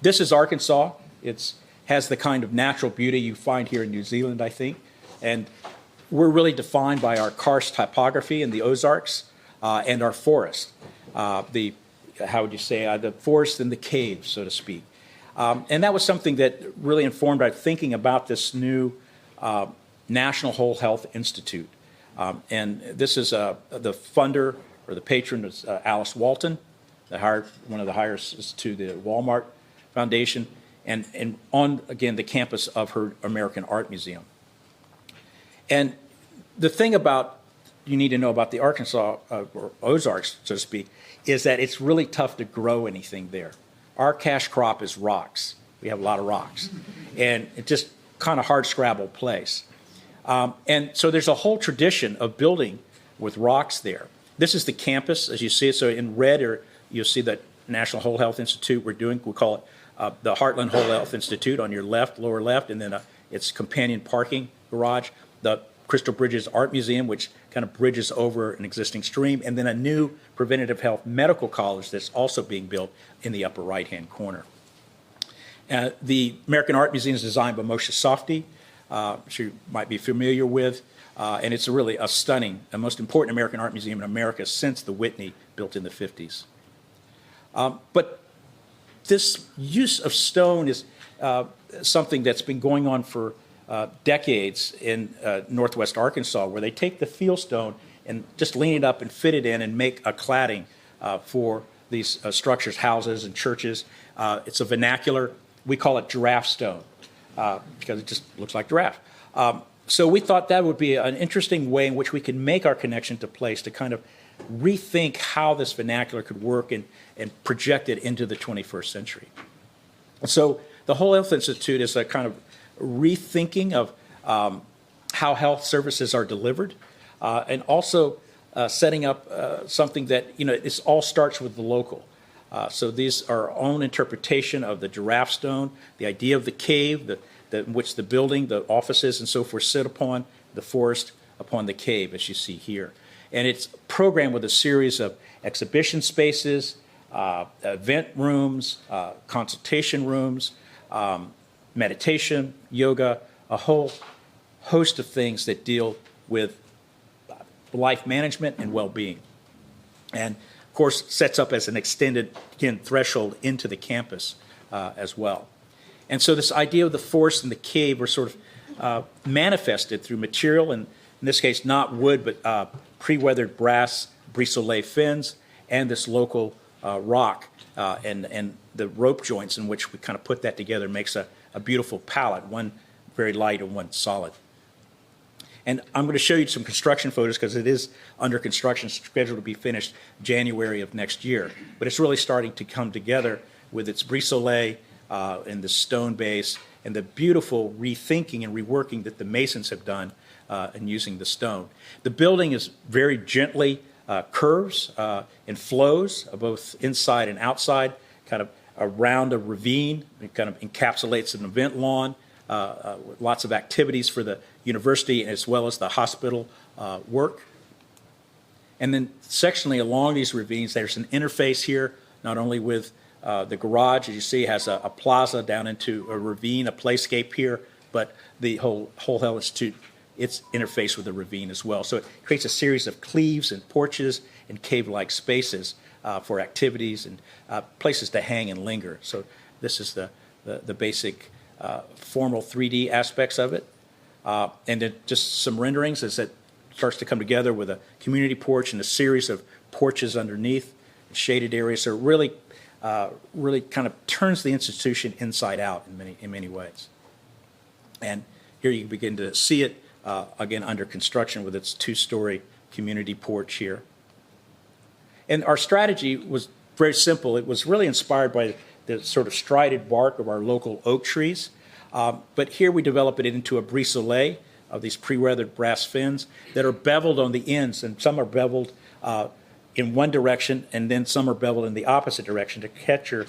this is Arkansas. It has the kind of natural beauty you find here in New Zealand, I think. And we're really defined by our karst topography in the Ozarks and our forest. How would you say, the forest and the caves, so to speak. And that was something that really informed our thinking about this new National Whole Health Institute. And this is the funder or the patron is Alice Walton, one of the hires to the Walmart Foundation, and on, again, the campus of her American Art Museum. And the thing you need to know about the Arkansas, or Ozarks, so to speak, is that it's really tough to grow anything there. Our cash crop is rocks. We have a lot of rocks. And it's just kind of hard scrabble place. And so there's a whole tradition of building with rocks there. This is the campus, as you see it. So in red, you'll see that National Whole Health Institute we call it the Heartland Whole Health Institute on your left, lower left, and then its companion parking garage, the Crystal Bridges Art Museum, which kind of bridges over an existing stream, and then a new preventative health medical college that's also being built in the upper right-hand corner. The American Art Museum is designed by Moshe Softy, which you might be familiar with, and it's really a stunning, the most important American art museum in America since the Whitney, built in the 50s. But this use of stone is something that's been going on for decades in northwest Arkansas, where they take the field stone and just lean it up and fit it in and make a cladding for these structures, houses and churches. It's a vernacular. We call it giraffe stone because it just looks like giraffe. So we thought that would be an interesting way in which we could make our connection to place to kind of rethink how this vernacular could work and project it into the 21st century. So the Whole Health Institute is a kind of rethinking of how health services are delivered, and also setting up something that, it all starts with the local. So these are our own interpretation of the giraffe stone, the idea of the cave, in which the building, the offices, and so forth sit upon, the forest upon the cave, as you see here. And it's programmed with a series of exhibition spaces, event rooms, consultation rooms, meditation, yoga, a whole host of things that deal with life management and well-being. And, of course, sets up as an extended, again, threshold into the campus as well. And so this idea of the forest and the cave are sort of manifested through material, and in this case, not wood, but pre-weathered brass brise-soleil fins, and this local rock and the rope joints in which we kind of put that together makes a beautiful palette, one very light and one solid. And I'm going to show you some construction photos because it is under construction, scheduled to be finished January of next year. But it's really starting to come together with its brise-soleil and the stone base and the beautiful rethinking and reworking that the masons have done in using the stone. The building is very gently curves and flows, both inside and outside, kind of around a ravine. It kind of encapsulates an event lawn, lots of activities for the university as well as the hospital work. And then sectionally along these ravines, there's an interface here, not only with the garage, as you see, has a plaza down into a ravine, a playscape here, but the whole Hell Institute, its interface with the ravine as well. So it creates a series of cleaves and porches and cave-like spaces for activities and places to hang and linger. So this is the basic formal 3D aspects of it. And then just some renderings as it starts to come together with a community porch and a series of porches underneath, shaded areas. So it really kind of turns the institution inside out in many ways. And here you begin to see it, again, under construction with its two-story community porch here. And our strategy was very simple. It was really inspired by the sort of strided bark of our local oak trees. But here we develop it into a brise-soleil of these pre-weathered brass fins that are beveled on the ends, and some are beveled in one direction, and then some are beveled in the opposite direction to capture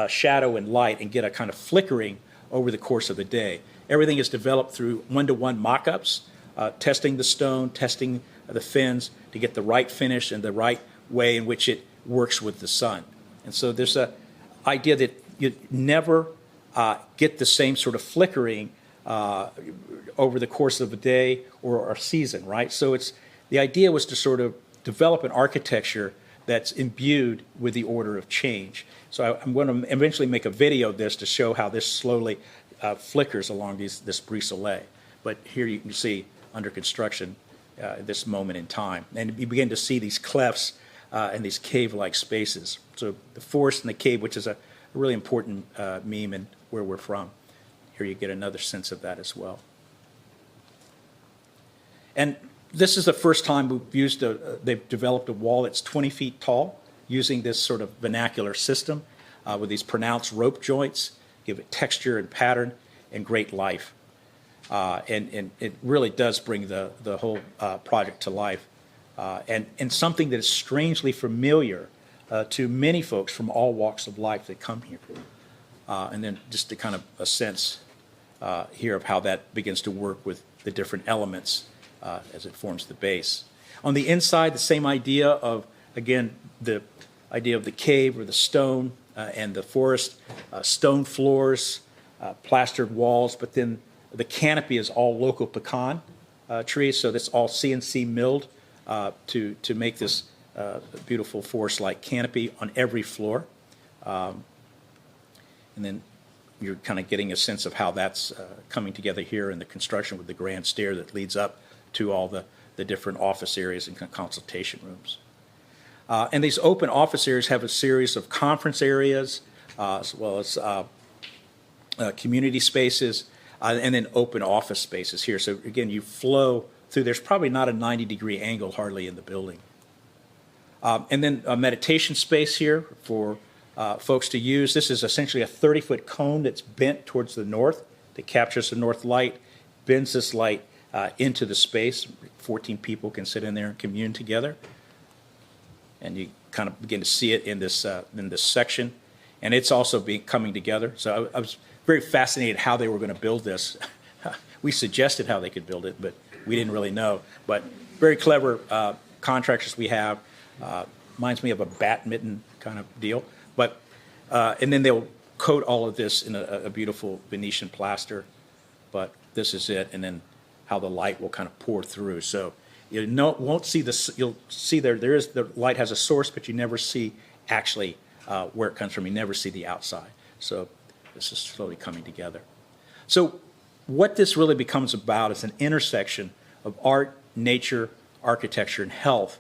shadow and light and get a kind of flickering over the course of the day. Everything is developed through one-to-one mock-ups, testing the stone, testing the fins to get the right finish and the right way in which it works with the sun. And so there's an idea that you never get the same sort of flickering over the course of a day or a season, right? So the idea was to sort of develop an architecture that's imbued with the order of change. So I'm going to eventually make a video of this to show how this slowly flickers along this brise-soleil. But here you can see under construction this moment in time. And you begin to see these clefts and these cave-like spaces. So the forest and the cave, which is a really important meme in where we're from. Here you get another sense of that as well. And this is the first time they've developed a wall that's 20 feet tall using this sort of vernacular system with these pronounced rope joints, give it texture and pattern and great life. And it really does bring the whole project to life. And something that is strangely familiar to many folks from all walks of life that come here. And then just to kind of a sense here of how that begins to work with the different elements as it forms the base. On the inside, the same idea of, again, the idea of the cave or the stone and the forest, stone floors, plastered walls, but then the canopy is all local pecan trees, so that's all CNC milled to make this beautiful forest-like canopy on every floor. And then you're kind of getting a sense of how that's coming together here in the construction with the grand stair that leads up to all the different office areas and consultation rooms. And these open office areas have a series of conference areas as well as community spaces and then open office spaces here. So again, you flow through. There's probably not a 90-degree angle hardly in the building. And then a meditation space here for folks to use. This is essentially a 30-foot cone that's bent towards the north that captures the north light, bends this light into the space. 14 people can sit in there and commune together. And you kind of begin to see it in this section. And it's also coming together. So I was very fascinated how they were going to build this. We suggested how they could build it, but we didn't really know. But very clever contractors we have. Reminds me of a bat mitten kind of deal. But and then they'll coat all of this in a beautiful Venetian plaster. But this is it, and then how the light will kind of pour through. So you won't see this. You'll see the light has a source, but you never see actually where it comes from. You never see the outside. So this is slowly coming together. So what this really becomes about is an intersection of art, nature, architecture, and health,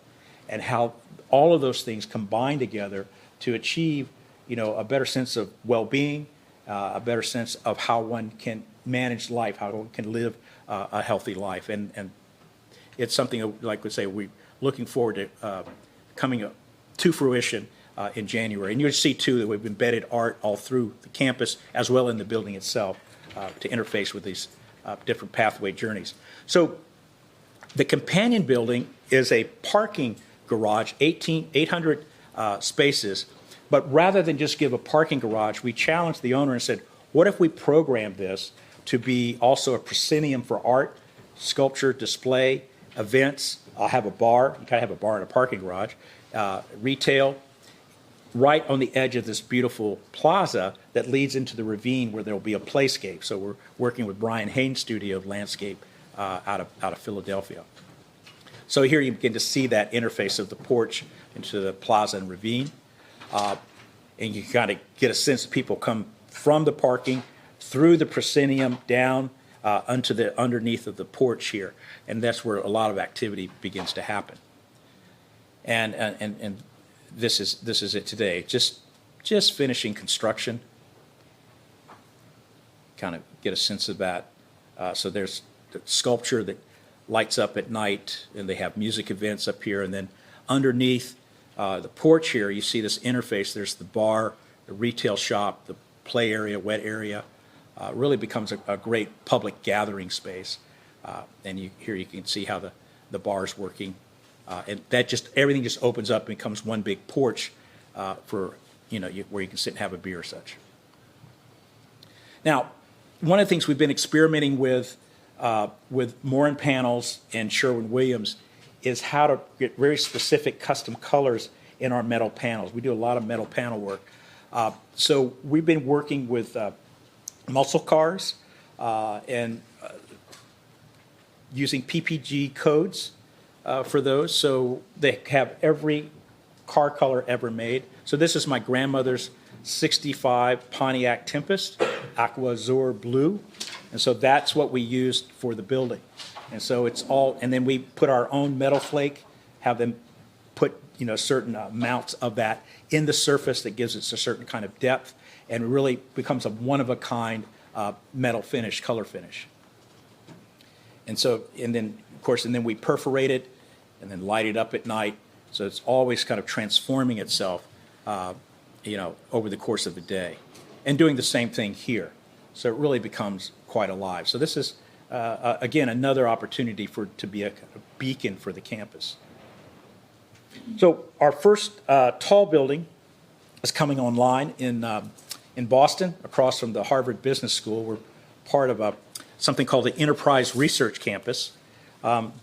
and how all of those things combine together to achieve, a better sense of well-being, a better sense of how one can manage life, how one can live a healthy life. And it's something, like we say, we're looking forward to coming to fruition in January. And you'll see, too, that we've embedded art all through the campus as well in the building itself to interface with these different pathway journeys. So the companion building is a parking garage, 800 spaces. But rather than just give a parking garage, we challenged the owner and said, what if we programmed this to be also a proscenium for art, sculpture, display, events? I'll have a bar. You kind of have a bar in a parking garage. Retail, right on the edge of this beautiful plaza that leads into the ravine where there will be a playscape. So we're working with Brian Haynes' studio of landscape out of Philadelphia. So here you begin to see that interface of the porch into the plaza and ravine. And you kind of get a sense that people come from the parking through the proscenium down onto the underneath of the porch here, and that's where a lot of activity begins to happen. And this is it today. Just finishing construction. Kind of get a sense of that. So there's the sculpture that lights up at night, and they have music events up here, and then underneath the porch here, you see this interface. There's the bar, the retail shop, the play area, wet area. Really becomes a great public gathering space. And here you can see how the bar's working. And that everything just opens up and becomes one big porch for, where you can sit and have a beer or such. Now, one of the things we've been experimenting with Morin Panels and Sherwin-Williams is how to get very specific custom colors in our metal panels. We do a lot of metal panel work. So we've been working with muscle cars and using PPG codes for those. So they have every car color ever made. So this is my grandmother's 65 Pontiac Tempest, Aqua Azure Blue. And so that's what we used for the building. And so it's all, and then we put our own metal flake, have them put, certain amounts of that in the surface that gives it a certain kind of depth, and it really becomes a one-of-a-kind metal finish, color finish. And so, and then, of course, and then we perforate it and then light it up at night. So it's always kind of transforming itself, over the course of the day. And doing the same thing here. So it really becomes quite alive. So this is, again, another opportunity to be a beacon for the campus. So our first tall building is coming online in Boston, across from the Harvard Business School. We're part of something called the Enterprise Research Campus.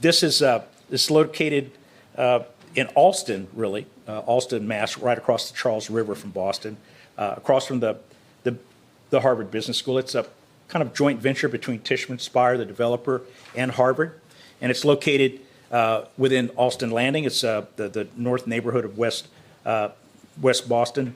This is located in Allston, really, Allston, Mass., right across the Charles River from Boston, across from the Harvard Business School. It's a kind of joint venture between Tishman Speyer, the developer, and Harvard, and it's located within Allston Landing. It's the north neighborhood of West Boston.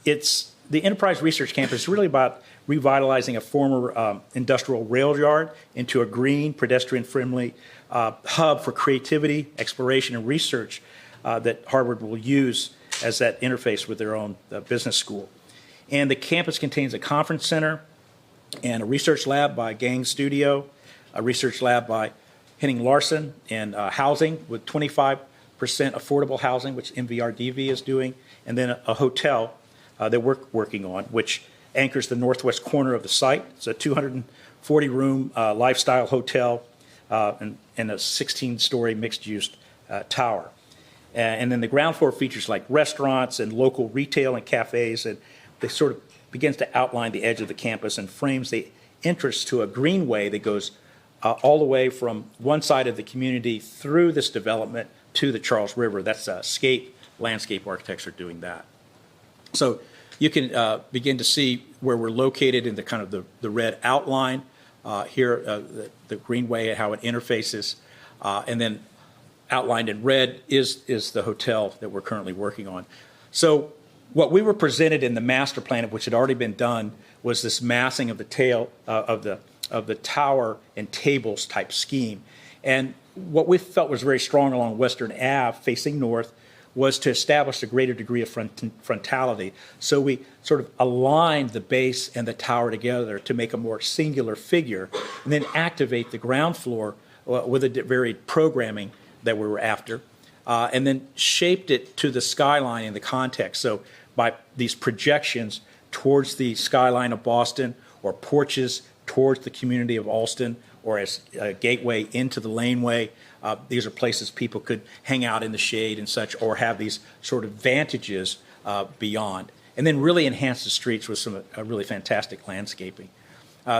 It's the Enterprise Research Campus is really about revitalizing a former industrial rail yard into a green, pedestrian-friendly hub for creativity, exploration, and research that Harvard will use as that interface with their own business school. And the campus contains a conference center and a research lab by Gang Studio, a research lab by Henning Larson, and housing with 25% affordable housing, which MVRDV is doing, and then a hotel that we're working on, which anchors the northwest corner of the site. It's a 240-room lifestyle hotel and a 16-story mixed-use tower. And then the ground floor features like restaurants and local retail and cafes, and they sort of begins to outline the edge of the campus and frames the entrance to a greenway that goes all the way from one side of the community through this development to the Charles River. That's Scape Landscape Architects are doing that. So you can begin to see where we're located in the kind of the red outline here, the greenway and how it interfaces, and then outlined in red is the hotel that we're currently working on. So what we were presented in the master plan, of which had already been done, was this massing of the tail of the tower and tables type scheme. And what we felt was very strong along Western Ave, facing north, was to establish a greater degree of frontality. So we sort of aligned the base and the tower together to make a more singular figure, and then activate the ground floor with a varied programming that we were after, and then shaped it to the skyline in the context. So by these projections towards the skyline of Boston, or porches towards the community of Alston, or as a gateway into the laneway. These are places people could hang out in the shade and such, or have these sort of vantages beyond. And then really enhance the streets with some really fantastic landscaping.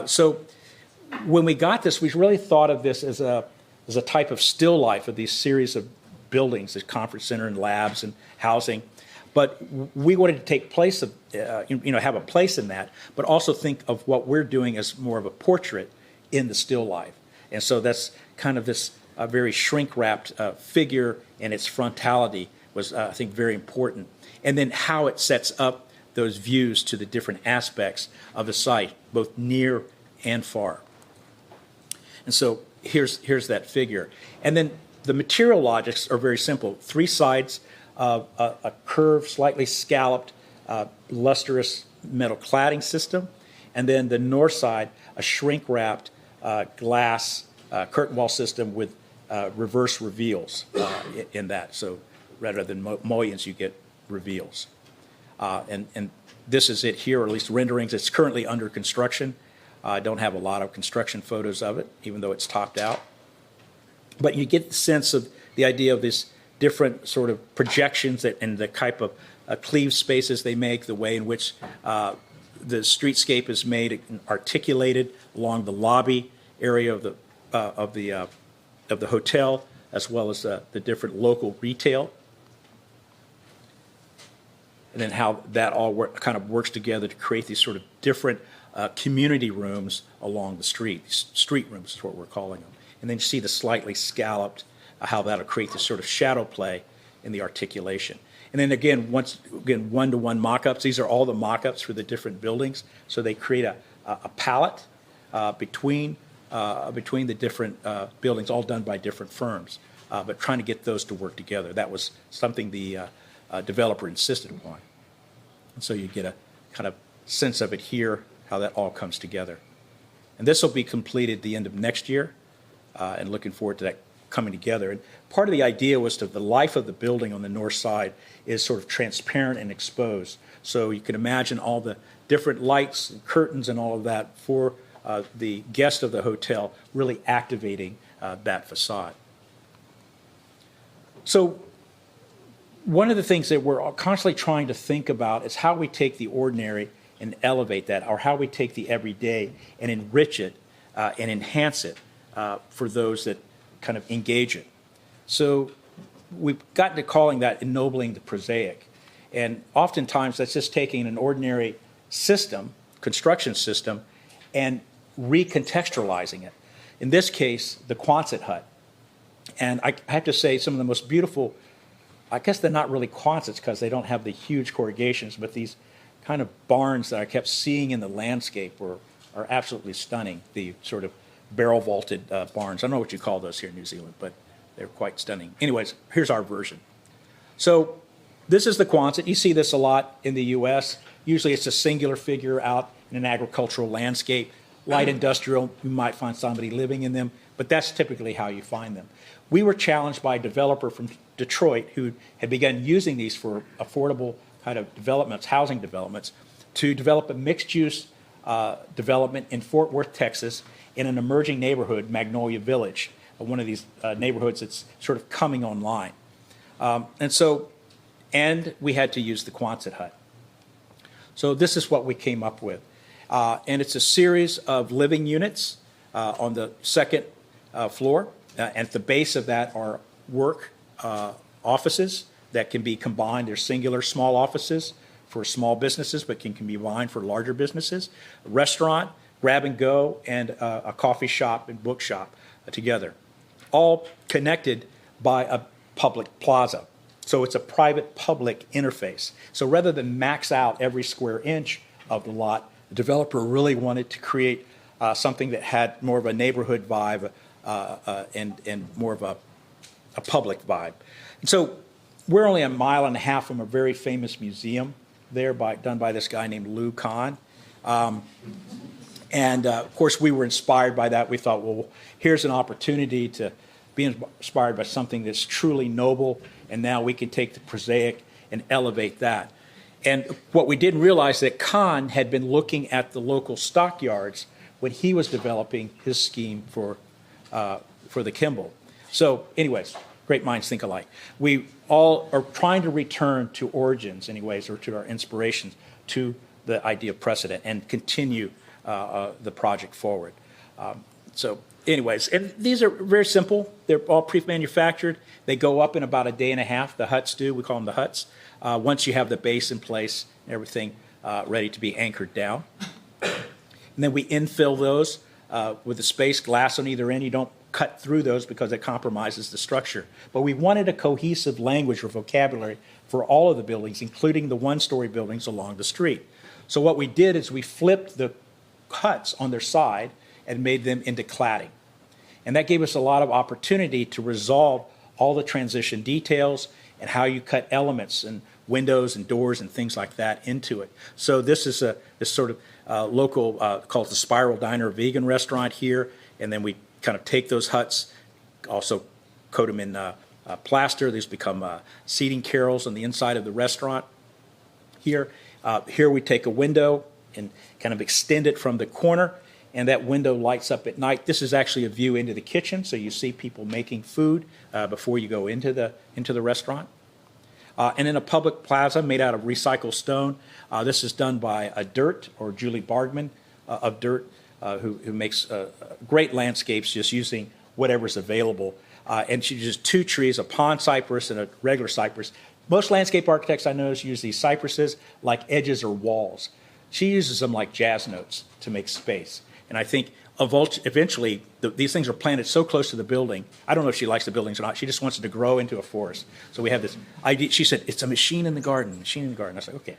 So when we got this, we really thought of this as a type of still life of these series of buildings, the conference center and labs and housing. But we wanted to take place of, have a place in that, but also think of what we're doing as more of a portrait in the still life. And so that's kind of this very shrink-wrapped figure, and its frontality was, I think, very important. And then how it sets up those views to the different aspects of the site, both near and far. And so here's that figure. And then the material logics are very simple. 3 sides of a curved, slightly scalloped, lustrous metal cladding system, and then the north side, a shrink-wrapped glass curtain wall system with reverse reveals in that. So rather than mullions, you get reveals. And this is it here, or at least renderings. It's currently under construction. I don't have a lot of construction photos of it, even though it's topped out. But you get the sense of the idea of this different sort of projections and the type of cleaved spaces they make, the way in which the streetscape is made and articulated along the lobby area of the hotel, as well as the different local retail, and then how that all kind of works together to create these sort of different community rooms along the street. Street rooms is what we're calling them. And then you see the slightly scalloped, how that'll create this sort of shadow play in the articulation. And then again, one-to-one mock-ups. These are all the mock-ups for the different buildings. So they create a palette between the different buildings, all done by different firms, but trying to get those to work together. That was something the developer insisted upon. And so you get a kind of sense of it here, how that all comes together. And this will be completed the end of next year, and looking forward to that coming together. And part of the idea was the life of the building on the north side is sort of transparent and exposed. So you can imagine all the different lights and curtains and all of that for the guest of the hotel, really activating that facade. So one of the things that we're constantly trying to think about is how we take the ordinary and elevate that, or how we take the everyday and enrich it and enhance it for those that kind of engage it. So we've gotten to calling that ennobling the prosaic. And oftentimes that's just taking an ordinary system, construction system, and recontextualizing it. In this case, the Quonset hut. And I have to say, some of the most beautiful, I guess they're not really Quonsets because they don't have the huge corrugations, but these kind of barns that I kept seeing in the landscape are absolutely stunning. The sort of barrel vaulted barns. I don't know what you call those here in New Zealand, but they're quite stunning. Anyways, here's our version. So this is the Quonset. You see this a lot in the U.S. Usually it's a singular figure out in an agricultural landscape. Light industrial, you might find somebody living in them, but that's typically how you find them. We were challenged by a developer from Detroit who had begun using these for affordable kind of developments, housing developments, to develop a mixed-use development in Fort Worth, Texas, in an emerging neighborhood, Magnolia Village, one of these neighborhoods that's sort of coming online. And we had to use the Quonset hut. So this is what we came up with. And it's a series of living units on the second floor. And at the base of that are work offices that can be combined. They're singular small offices for small businesses, but can be combined for larger businesses. A restaurant, grab and go, and a coffee shop and bookshop together, all connected by a public plaza. So it's a private-public interface. So rather than max out every square inch of the lot, the developer really wanted to create something that had more of a neighborhood vibe, and more of a public vibe. And so we're only 1.5 miles from a very famous museum there done by this guy named Lou Kahn. Of course, we were inspired by that. We thought, well, here's an opportunity to be inspired by something that's truly noble, and now we can take the prosaic and elevate that. And what we didn't realize that Kahn had been looking at the local stockyards when he was developing his scheme for the Kimball. So anyways, great minds think alike. We all are trying to return to origins anyways, or to our inspirations, to the idea of precedent and continue the project forward. So anyways, and these are very simple. They're all pre-manufactured. They go up in about 1.5 days. The huts do. We call them the huts. Once you have the base in place, everything ready to be anchored down. And then we infill those with the space glass on either end. You don't cut through those because it compromises the structure. But we wanted a cohesive language or vocabulary for all of the buildings, including the one-story buildings along the street. So what we did is we flipped the huts on their side and made them into cladding. And that gave us a lot of opportunity to resolve all the transition details and how you cut elements and windows and doors and things like that into it. So this is this sort of local, called the Spiral Diner vegan restaurant here, and then we kind of take those huts, also coat them in plaster. These become seating carrels on the inside of the restaurant here. Here we take a window and kind of extend it from the corner, and that window lights up at night. This is actually a view into the kitchen, so you see people making food before you go into the restaurant. And in a public plaza made out of recycled stone. This is done by Dirt, or Julie Bargman of Dirt, who makes great landscapes just using whatever's available. And she uses 2 trees, a pond cypress and a regular cypress. Most landscape architects I notice use these cypresses like edges or walls. She uses them like jazz notes to make space. And I think eventually these things are planted so close to the building. I don't know if she likes the buildings or not. She just wants it to grow into a forest. So we have this idea. She said, it's a machine in the garden, machine in the garden. I was like, okay.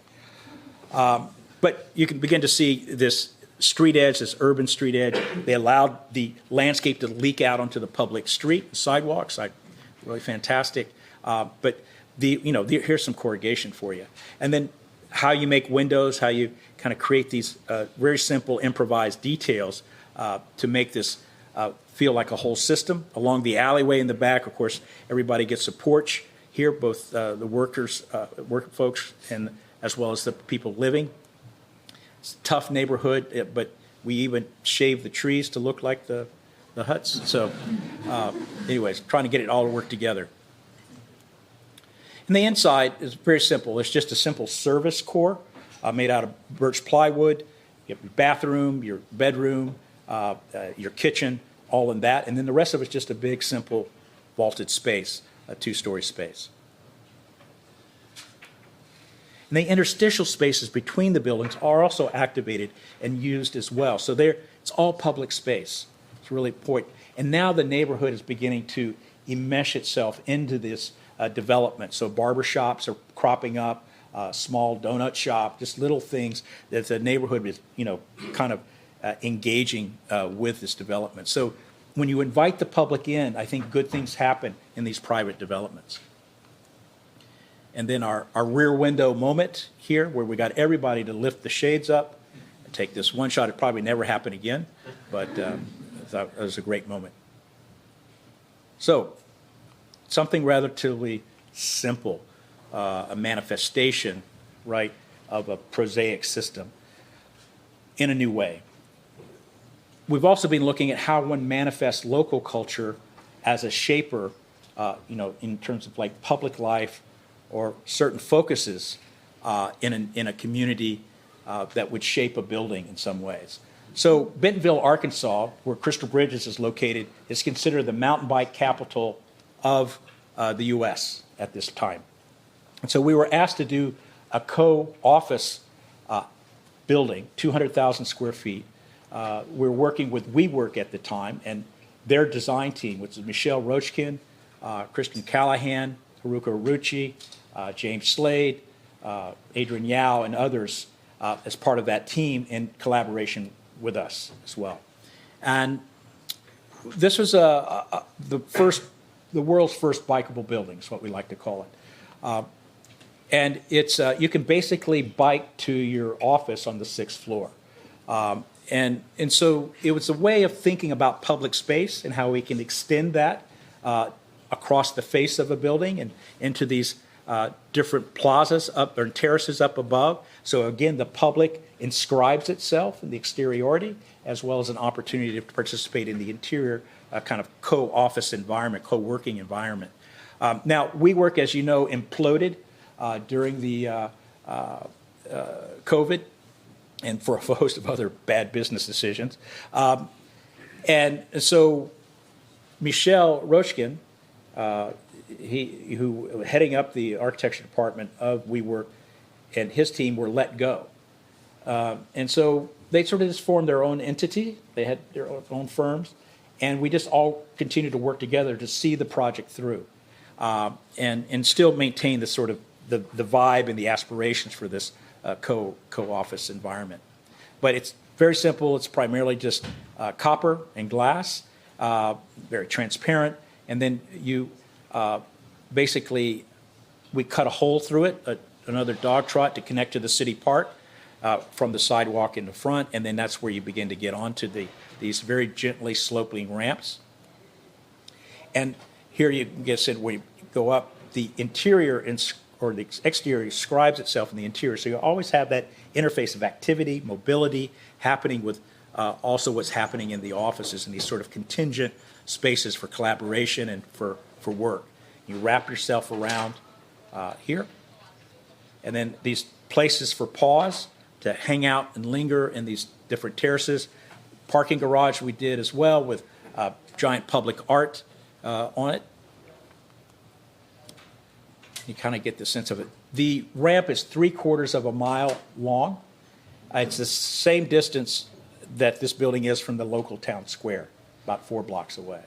But you can begin to see this street edge, this urban street edge. They allowed the landscape to leak out onto the public street, sidewalks. Really fantastic. But here's some corrugation for you. And then how you make windows, how you kind of create these very simple improvised details to make this feel like a whole system. Along the alleyway in the back, of course, everybody gets a porch here, both the workers, work folks, and as well as the people living. It's a tough neighborhood, but we even shave the trees to look like the huts. So anyways, trying to get it all to work together. And the inside is very simple. It's just a simple service core made out of birch plywood. You have your bathroom, your bedroom, your kitchen, all in that. And then the rest of it's just a big, simple vaulted space, a 2-story space. And the interstitial spaces between the buildings are also activated and used as well. So it's all public space. It's really important. And now the neighborhood is beginning to enmesh itself into this development. So barber shops are cropping up, small donut shop, just little things that the neighborhood is, kind of engaging with this development. So when you invite the public in, I think good things happen in these private developments. And then our rear window moment here, where we got everybody to lift the shades up and take this one shot. It probably never happened again, but I thought it was a great moment. So something relatively simple, a manifestation, right, of a prosaic system in a new way. We've also been looking at how one manifests local culture as a shaper, in terms of like public life or certain focuses in a community that would shape a building in some ways. So Bentonville, Arkansas, where Crystal Bridges is located, is considered the mountain bike capital of the U.S. at this time. And so we were asked to do a co-office building, 200,000 square feet. We're working with WeWork at the time, and their design team, which is Michelle Roachkin, Kristen Callahan, Haruka Rucci, James Slade, Adrian Yao, and others as part of that team in collaboration with us as well. And this was the world's first bikeable building, is what we like to call it. And it's you can basically bike to your office on the 6th floor. And so it was a way of thinking about public space and how we can extend that across the face of a building and into these different plazas up or terraces up above. So again, the public inscribes itself in the exteriority, as well as an opportunity to participate in the interior kind of co-office environment, co-working environment. Now, WeWork, as you know, imploded during the COVID and for a host of other bad business decisions. And so Michel Rochkin, who heading up the architecture department of WeWork, and his team were let go. And so they sort of just formed their own entity. They had their own firms. And we just all continued to work together to see the project through and still maintain the sort of the vibe and the aspirations for this co-office environment. But it's very simple. It's primarily just copper and glass, very transparent. And then you basically, we cut a hole through it, another dog trot to connect to the city park from the sidewalk in the front. And then that's where you begin to get onto these very gently sloping ramps. And here you get said when you go up, the interior or the exterior describes itself in the interior. So you always have that interface of activity, mobility happening with also what's happening in the offices and these sort of contingent spaces for collaboration and for work. You wrap yourself around here. And then these places for pause to hang out and linger in these different terraces. Parking garage we did as well with giant public art on it. You kind of get the sense of it. The ramp is 3/4 of a mile long. It's the same distance that this building is from the local town square, about 4 blocks away.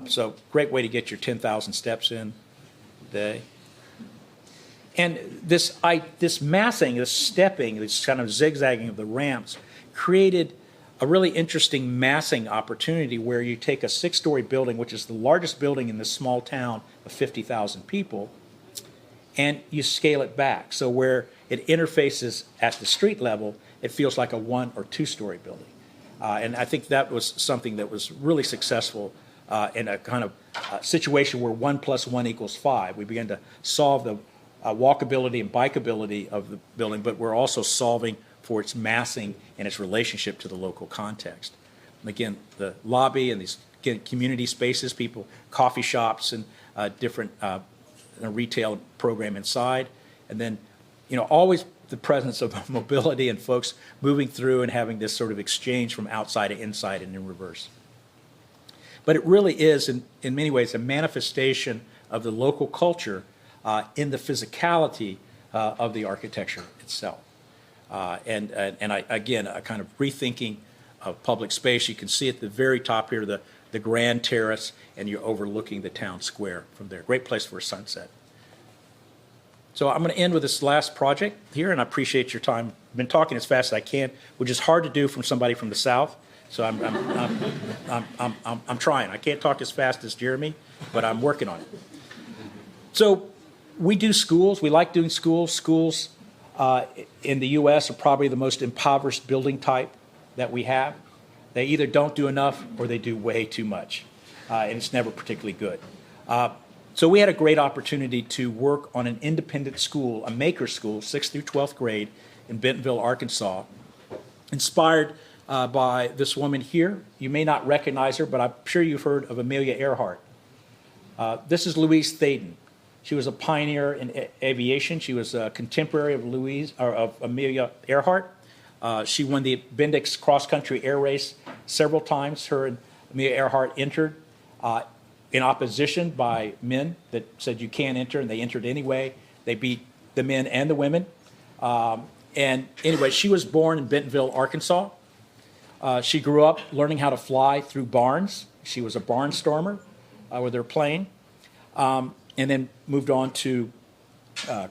So great way to get your 10,000 steps in a day. And this massing, this stepping, this kind of zigzagging of the ramps created a really interesting massing opportunity where you take a 6-story building, which is the largest building in this small town of 50,000 people, and you scale it back. So where it interfaces at the street level, it feels like a 1 or 2-story building. And I think that was something that was really successful in a kind of situation where 1 + 1 = 5. We began to solve the walkability and bikeability of the building, but we're also solving for its massing and its relationship to the local context. And again, the lobby and these community spaces, people, coffee shops and different retail program inside. And then, always the presence of mobility and folks moving through and having this sort of exchange from outside to inside and in reverse. But it really is, in many ways, a manifestation of the local culture in the physicality of the architecture itself. And again, a kind of rethinking of public space. You can see at the very top here the grand terrace, and you're overlooking the town square from there. Great place for a sunset. So I'm going to end with this last project here, and I appreciate your time. I've been talking as fast as I can, which is hard to do from somebody from the South. So I'm trying. I can't talk as fast as Jeremy, but I'm working on it. So we do schools. We like doing schools. Schools in the U.S. are probably the most impoverished building type that we have. They either don't do enough or they do way too much, and it's never particularly good. So we had a great opportunity to work on an independent school, a maker school, 6th through 12th grade in Bentonville, Arkansas, inspired by this woman here. You may not recognize her, but I'm sure you've heard of Amelia Earhart. This is Louise Thaden. She was a pioneer in aviation. She was a contemporary of Amelia Earhart. She won the Bendix cross-country air race several times. Her and Amelia Earhart entered in opposition by men that said you can't enter, and they entered anyway. They beat the men and the women. And anyway, she was born in Bentonville, Arkansas. She grew up learning how to fly through barns. She was a barnstormer with her plane. And then moved on to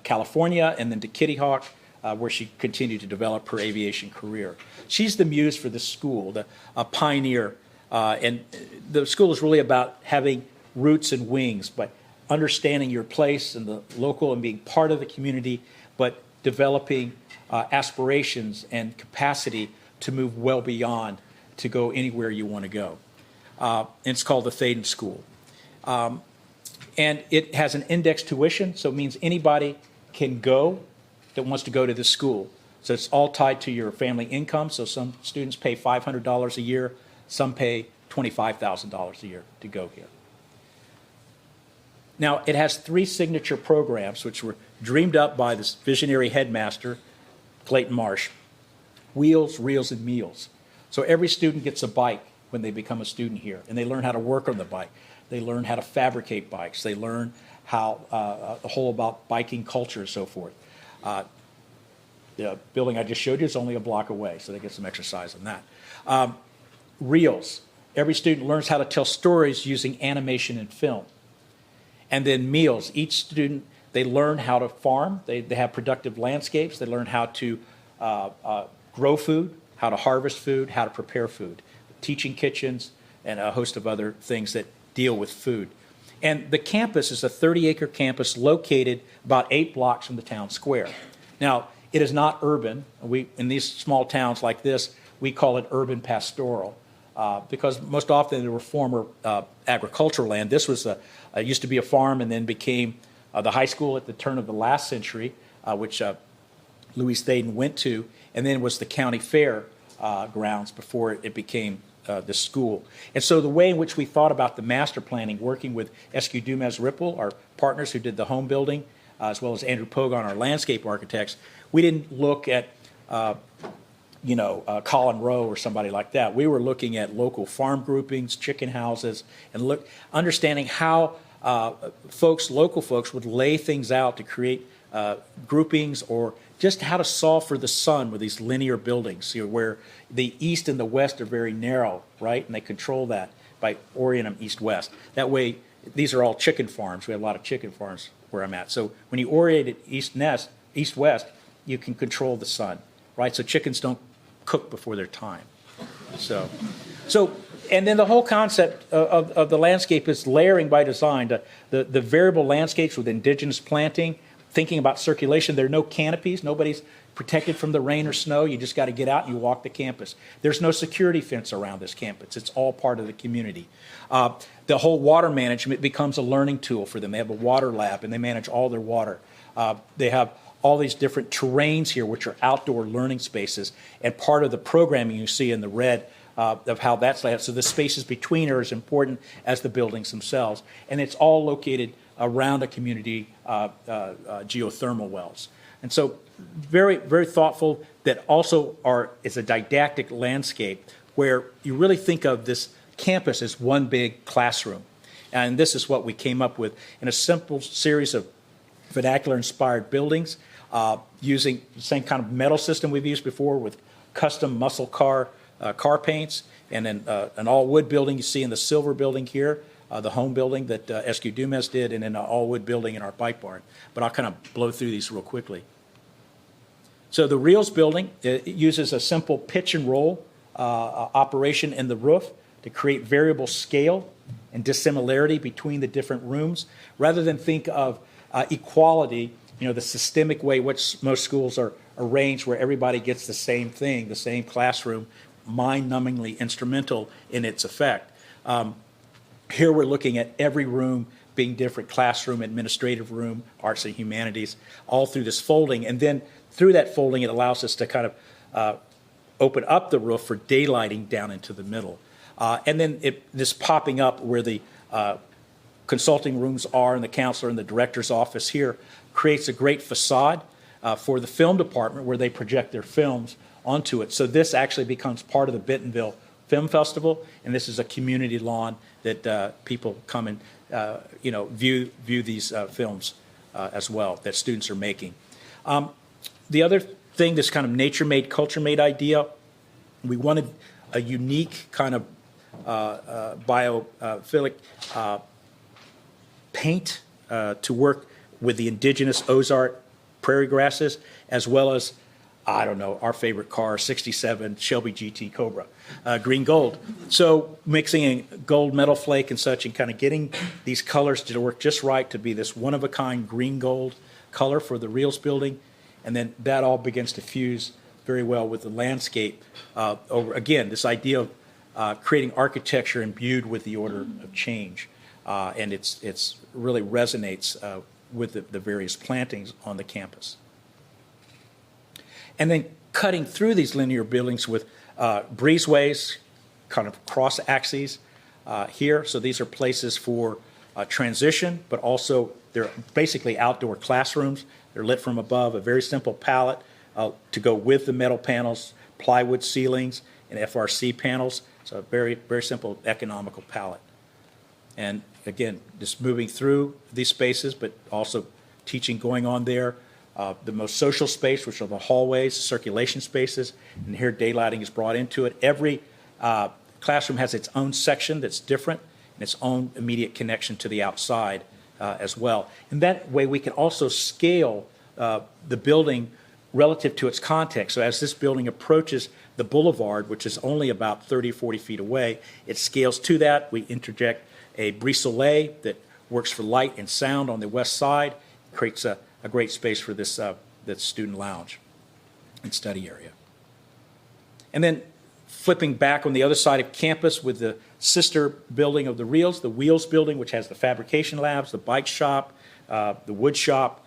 California and then to Kitty Hawk, where she continued to develop her aviation career. She's the muse for this school, a pioneer And the school is really about having roots and wings, but understanding your place in the local and being part of the community, but developing aspirations and capacity to move well beyond, to go anywhere you want to go. And it's called the Thaden School. And it has an index tuition, so it means anybody can go that wants to go to this school. So it's all tied to your family income. So some students pay $500 a year, some pay $25,000 a year to go here. Now, it has 3 signature programs which were dreamed up by this visionary headmaster, Clayton Marsh: Wheels, Reels, and Meals. So every student gets a bike when they become a student here, and they learn how to work on the bike. They learn how to fabricate bikes. They learn how the whole about biking culture and so forth. The building I just showed you is only a block away, so they get some exercise on that. Reels. Every student learns how to tell stories using animation and film. And then meals. Each student, they learn how to farm. They have productive landscapes. They learn how to grow food, how to harvest food, how to prepare food. Teaching kitchens and a host of other things that deal with food. And the campus is a 30-acre campus located about 8 blocks from the town square. Now, it is not urban. In these small towns like this, we call it urban pastoral because most often there were former agricultural land. This was used to be a farm and then became the high school at the turn of the last century, which Louis Thaden went to, and then was the county fair grounds before it became the school. And so the way in which we thought about the master planning, working with SQ Dumas Ripple, our partners who did the home building, as well as Andrew Pogon, our landscape architects, we didn't look at Colin Rowe or somebody like that. We were looking at local farm groupings, chicken houses, and understanding how local folks would lay things out to create groupings, or just how to solve for the sun with these linear buildings, where the east and the west are very narrow, right? And they control that by orienting them east-west. That way, these are all chicken farms. We have a lot of chicken farms where I'm at. So when you orient it east-west, you can control the sun, right? So chickens don't cook before their time. So, and then the whole concept of the landscape is layering by design. The variable landscapes with indigenous planting, thinking about circulation. There are no canopies. Nobody's protected from the rain or snow. You just got to get out and you walk the campus. There's no security fence around this campus. It's all part of the community. The whole water management becomes a learning tool for them. They have a water lab and they manage all their water. They have all these different terrains here, which are outdoor learning spaces. And part of the programming you see in the red of how that's laid out. So the spaces between are as important as the buildings themselves. And it's all located around a community geothermal wells. And so very, very thoughtful that also is a didactic landscape where you really think of this campus as one big classroom. And this is what we came up with in a simple series of vernacular-inspired buildings using the same kind of metal system we've used before with custom muscle car paints, and then an all-wood building you see in the silver building here, the home building that SQ Dumas did, and then an all-wood building in our bike barn. But I'll kind of blow through these real quickly. So the Reels building, it uses a simple pitch and roll operation in the roof to create variable scale and dissimilarity between the different rooms, rather than think of equality, the systemic way which most schools are arranged, where everybody gets the same thing, the same classroom, mind-numbingly instrumental in its effect. Here we're looking at every room being different: classroom, administrative room, arts and humanities, all through this folding. And then through that folding, it allows us to kind of open up the roof for daylighting down into the middle. And then this popping up where the consulting rooms are, and the counselor and the director's office here creates a great facade for the film department where they project their films onto it. So this actually becomes part of the Bentonville Film Festival, and this is a community lawn that people come and view these films as well that students are making. The other thing, this kind of nature-made, culture-made idea, we wanted a unique kind of biophilic paint to work with the indigenous Ozark prairie grasses, as well as I don't know, our favorite car, 67 Shelby GT Cobra, green gold. So mixing in gold metal flake and such and kind of getting these colors to work just right to be this one-of-a-kind green gold color for the Reels building. And then that all begins to fuse very well with the landscape. Over again, this idea of creating architecture imbued with the order of change. And it's really resonates with the various plantings on the campus. And then cutting through these linear buildings with breezeways, kind of cross axes here. So these are places for transition, but also they're basically outdoor classrooms. They're lit from above, a very simple palette to go with the metal panels, plywood ceilings, and FRC panels. So a very, very simple economical palette. And again, just moving through these spaces, but also teaching going on there. The most social space, which are the hallways, circulation spaces, and here daylighting is brought into it. Every classroom has its own section that's different and its own immediate connection to the outside as well. And that way we can also scale the building relative to its context. So as this building approaches the boulevard, which is only about 30, 40 feet away, it scales to that. We interject a brise soleil that works for light and sound on the west side, creates a great space for this student lounge and study area. And then flipping back on the other side of campus with the sister building of the Reels, the Wheels building, which has the fabrication labs, the bike shop, the wood shop,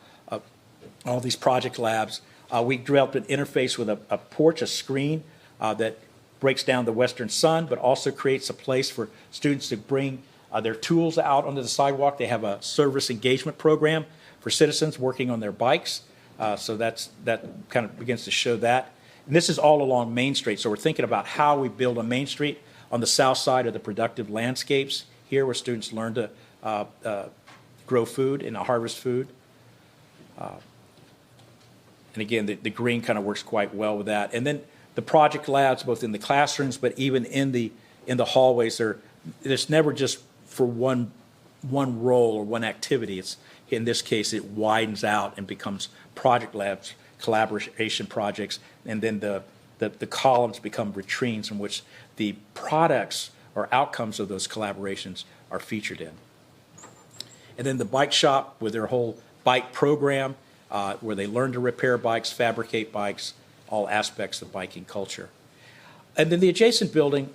all these project labs. We developed an interface with a porch, a screen that breaks down the western sun, but also creates a place for students to bring their tools out onto the sidewalk. They have a service engagement program for citizens working on their bikes. So that kind of begins to show that. And this is all along Main Street. So we're thinking about how we build on Main Street on the south side of the productive landscapes here where students learn to grow food and harvest food. And again, the green kind of works quite well with that. And then the project labs, both in the classrooms, but even in the hallways, there's never just for one role or one activity. It's in this case, it widens out and becomes project labs, collaboration projects, and then the columns become latrines in which the products or outcomes of those collaborations are featured in. And then the bike shop with their whole bike program, where they learn to repair bikes, fabricate bikes, all aspects of biking culture. And then the adjacent building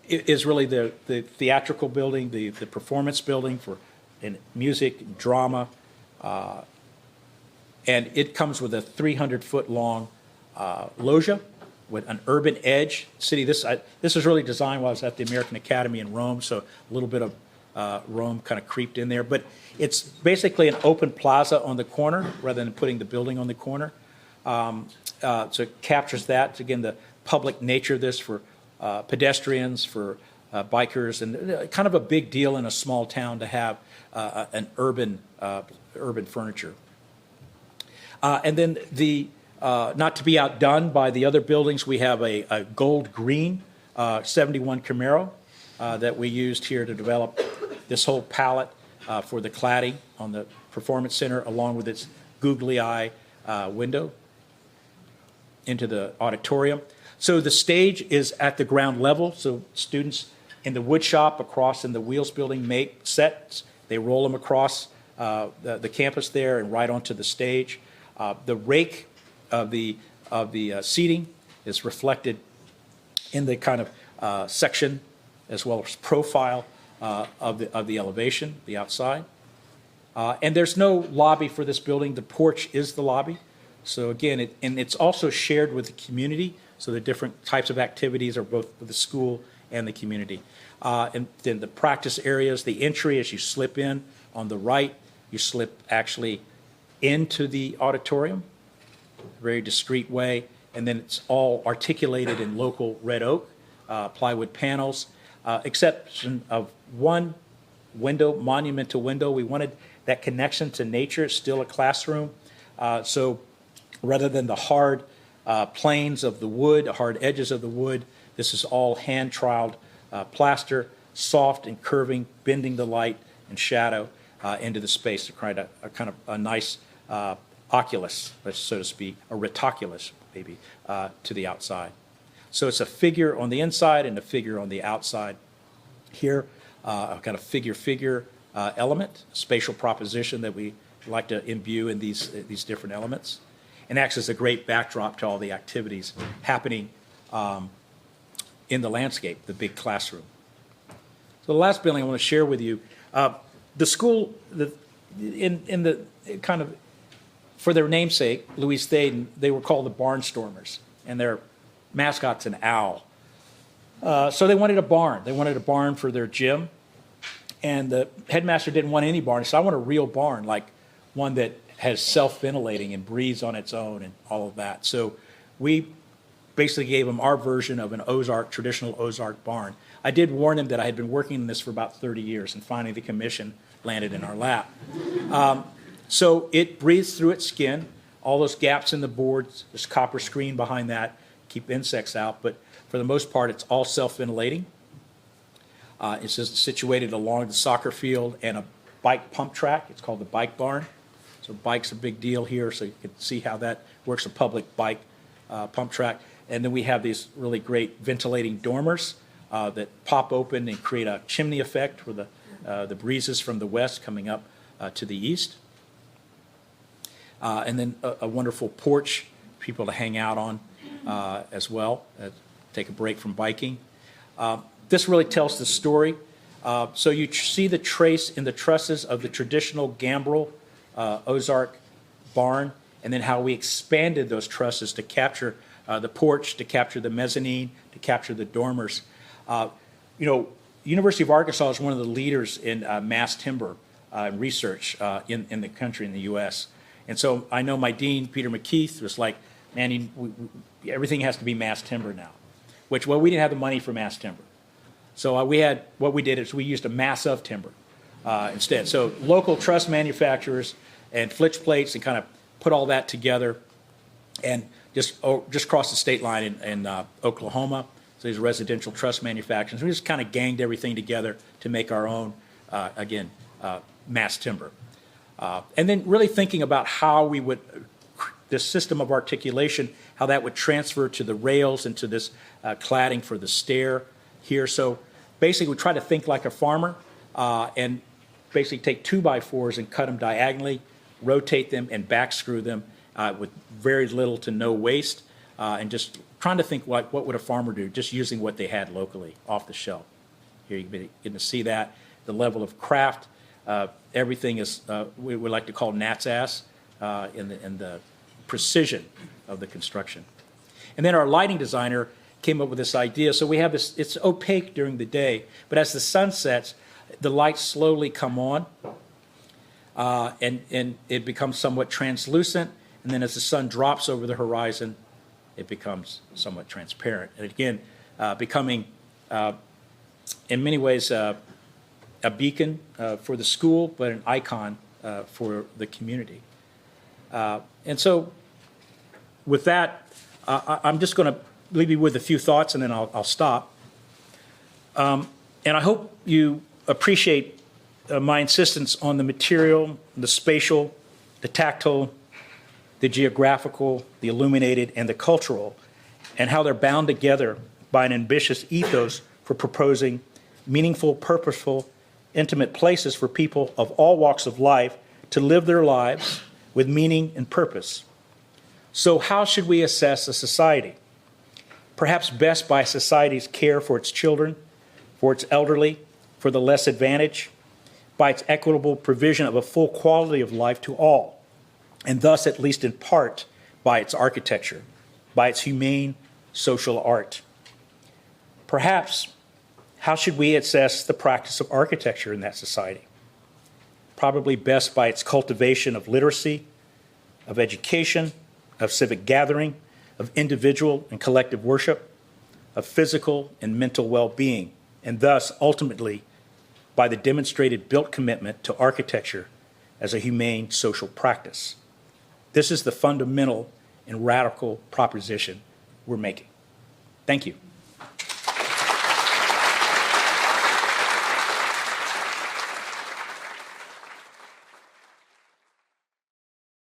is really the theatrical building, the performance building for in music, drama, and it comes with a 300-foot long loggia with an urban edge. This was really designed while I was at the American Academy in Rome, so a little bit of Rome kind of creeped in there. But it's basically an open plaza on the corner rather than putting the building on the corner. So it captures that. Again, the public nature of this for pedestrians, for bikers, and kind of a big deal in a small town to have an urban furniture. And then not to be outdone by the other buildings, we have a gold green 71 Camaro that we used here to develop this whole palette for the cladding on the Performance Center, along with its googly eye window into the auditorium. So the stage is at the ground level, so students in the wood shop across in the Wheels building make sets. They roll them across the campus there and right onto the stage. The rake of the seating is reflected in the kind of section as well as profile of the elevation, the outside. And there's no lobby for this building. The porch is the lobby. So again, it's also shared with the community. So the different types of activities are both with the school and the community. And then the practice areas, the entry as you slip in on the right, you slip actually into the auditorium, a very discreet way, and then it's all articulated in local red oak, plywood panels, exception of one window, monumental window. We wanted that connection to nature. It's still a classroom. So rather than the hard planes of the wood, hard edges of the wood, this is all hand-troweled plaster, soft and curving, bending the light and shadow into the space to create a kind of a nice oculus, so to speak, a retoculus, maybe, to the outside. So it's a figure on the inside and a figure on the outside. Here, I've got a figure element, spatial proposition that we like to imbue in these different elements, and acts as a great backdrop to all the activities happening in the landscape, the big classroom. So the last building I want to share with you, the school, in the kind of, for their namesake, Louise Thaden, they were called the Barnstormers, and their mascot's an owl. So they wanted a barn. They wanted a barn for their gym, and the headmaster didn't want any barn. So I want a real barn, like one that has self-ventilating and breathes on its own and all of that. So we basically gave them our version of an traditional Ozark barn. I did warn them that I had been working on this for about 30 years, and finally the commission landed in our lap. So it breathes through its skin. All those gaps in the boards, there's copper screen behind that, keep insects out, but for the most part, it's all self-ventilating. It's just situated along the soccer field and a bike pump track. It's called the bike barn. So bike's a big deal here, so you can see how that works, a public bike pump track. And then we have these really great ventilating dormers that pop open and create a chimney effect for the breezes from the west coming up to the east. And then a wonderful porch for people to hang out on as well, take a break from biking. This really tells the story. So you see the trace in the trusses of the traditional gambrel Ozark barn, and then how we expanded those trusses to capture the porch, to capture the mezzanine, to capture the dormers. University of Arkansas is one of the leaders in mass timber research in the country, in the U.S. And so I know my dean, Peter McKeith, was like, man, everything has to be mass timber now. We didn't have the money for mass timber. So what we did is we used a mass of timber instead. So local truss manufacturers and flitch plates, and kind of put all that together, and just crossed the state line in Oklahoma. So these residential truss manufacturers. We just kind of ganged everything together to make our own, mass timber. And then really thinking about how we would, this system of articulation, how that would transfer to the rails and to this cladding for the stair here. So basically we try to think like a farmer and basically take 2x4s and cut them diagonally, rotate them and back screw them with very little to no waste, and just trying to think what would a farmer do, just using what they had locally off the shelf. Here you get to see that, the level of craft. Everything is, we would like to call Nat's ass in the precision of the construction. And then our lighting designer came up with this idea. So we have this, it's opaque during the day, but as the sun sets, the lights slowly come on, and it becomes somewhat translucent. And then as the sun drops over the horizon, it becomes somewhat transparent. And again, becoming, in many ways, a beacon for the school, but an icon for the community. And so with that, I'm just going to leave you with a few thoughts, and then I'll stop. And I hope you appreciate my insistence on the material, the spatial, the tactile, the geographical, the illuminated, and the cultural, and how they're bound together by an ambitious ethos for proposing meaningful, purposeful, intimate places for people of all walks of life to live their lives with meaning and purpose. So how should we assess a society? Perhaps best by society's care for its children, for its elderly, for the less advantaged, by its equitable provision of a full quality of life to all, and thus, at least in part, by its architecture, by its humane social art. Perhaps, how should we assess the practice of architecture in that society? Probably best by its cultivation of literacy, of education, of civic gathering, of individual and collective worship, of physical and mental well-being, and thus, ultimately, by the demonstrated built commitment to architecture as a humane social practice. This is the fundamental and radical proposition we're making. Thank you.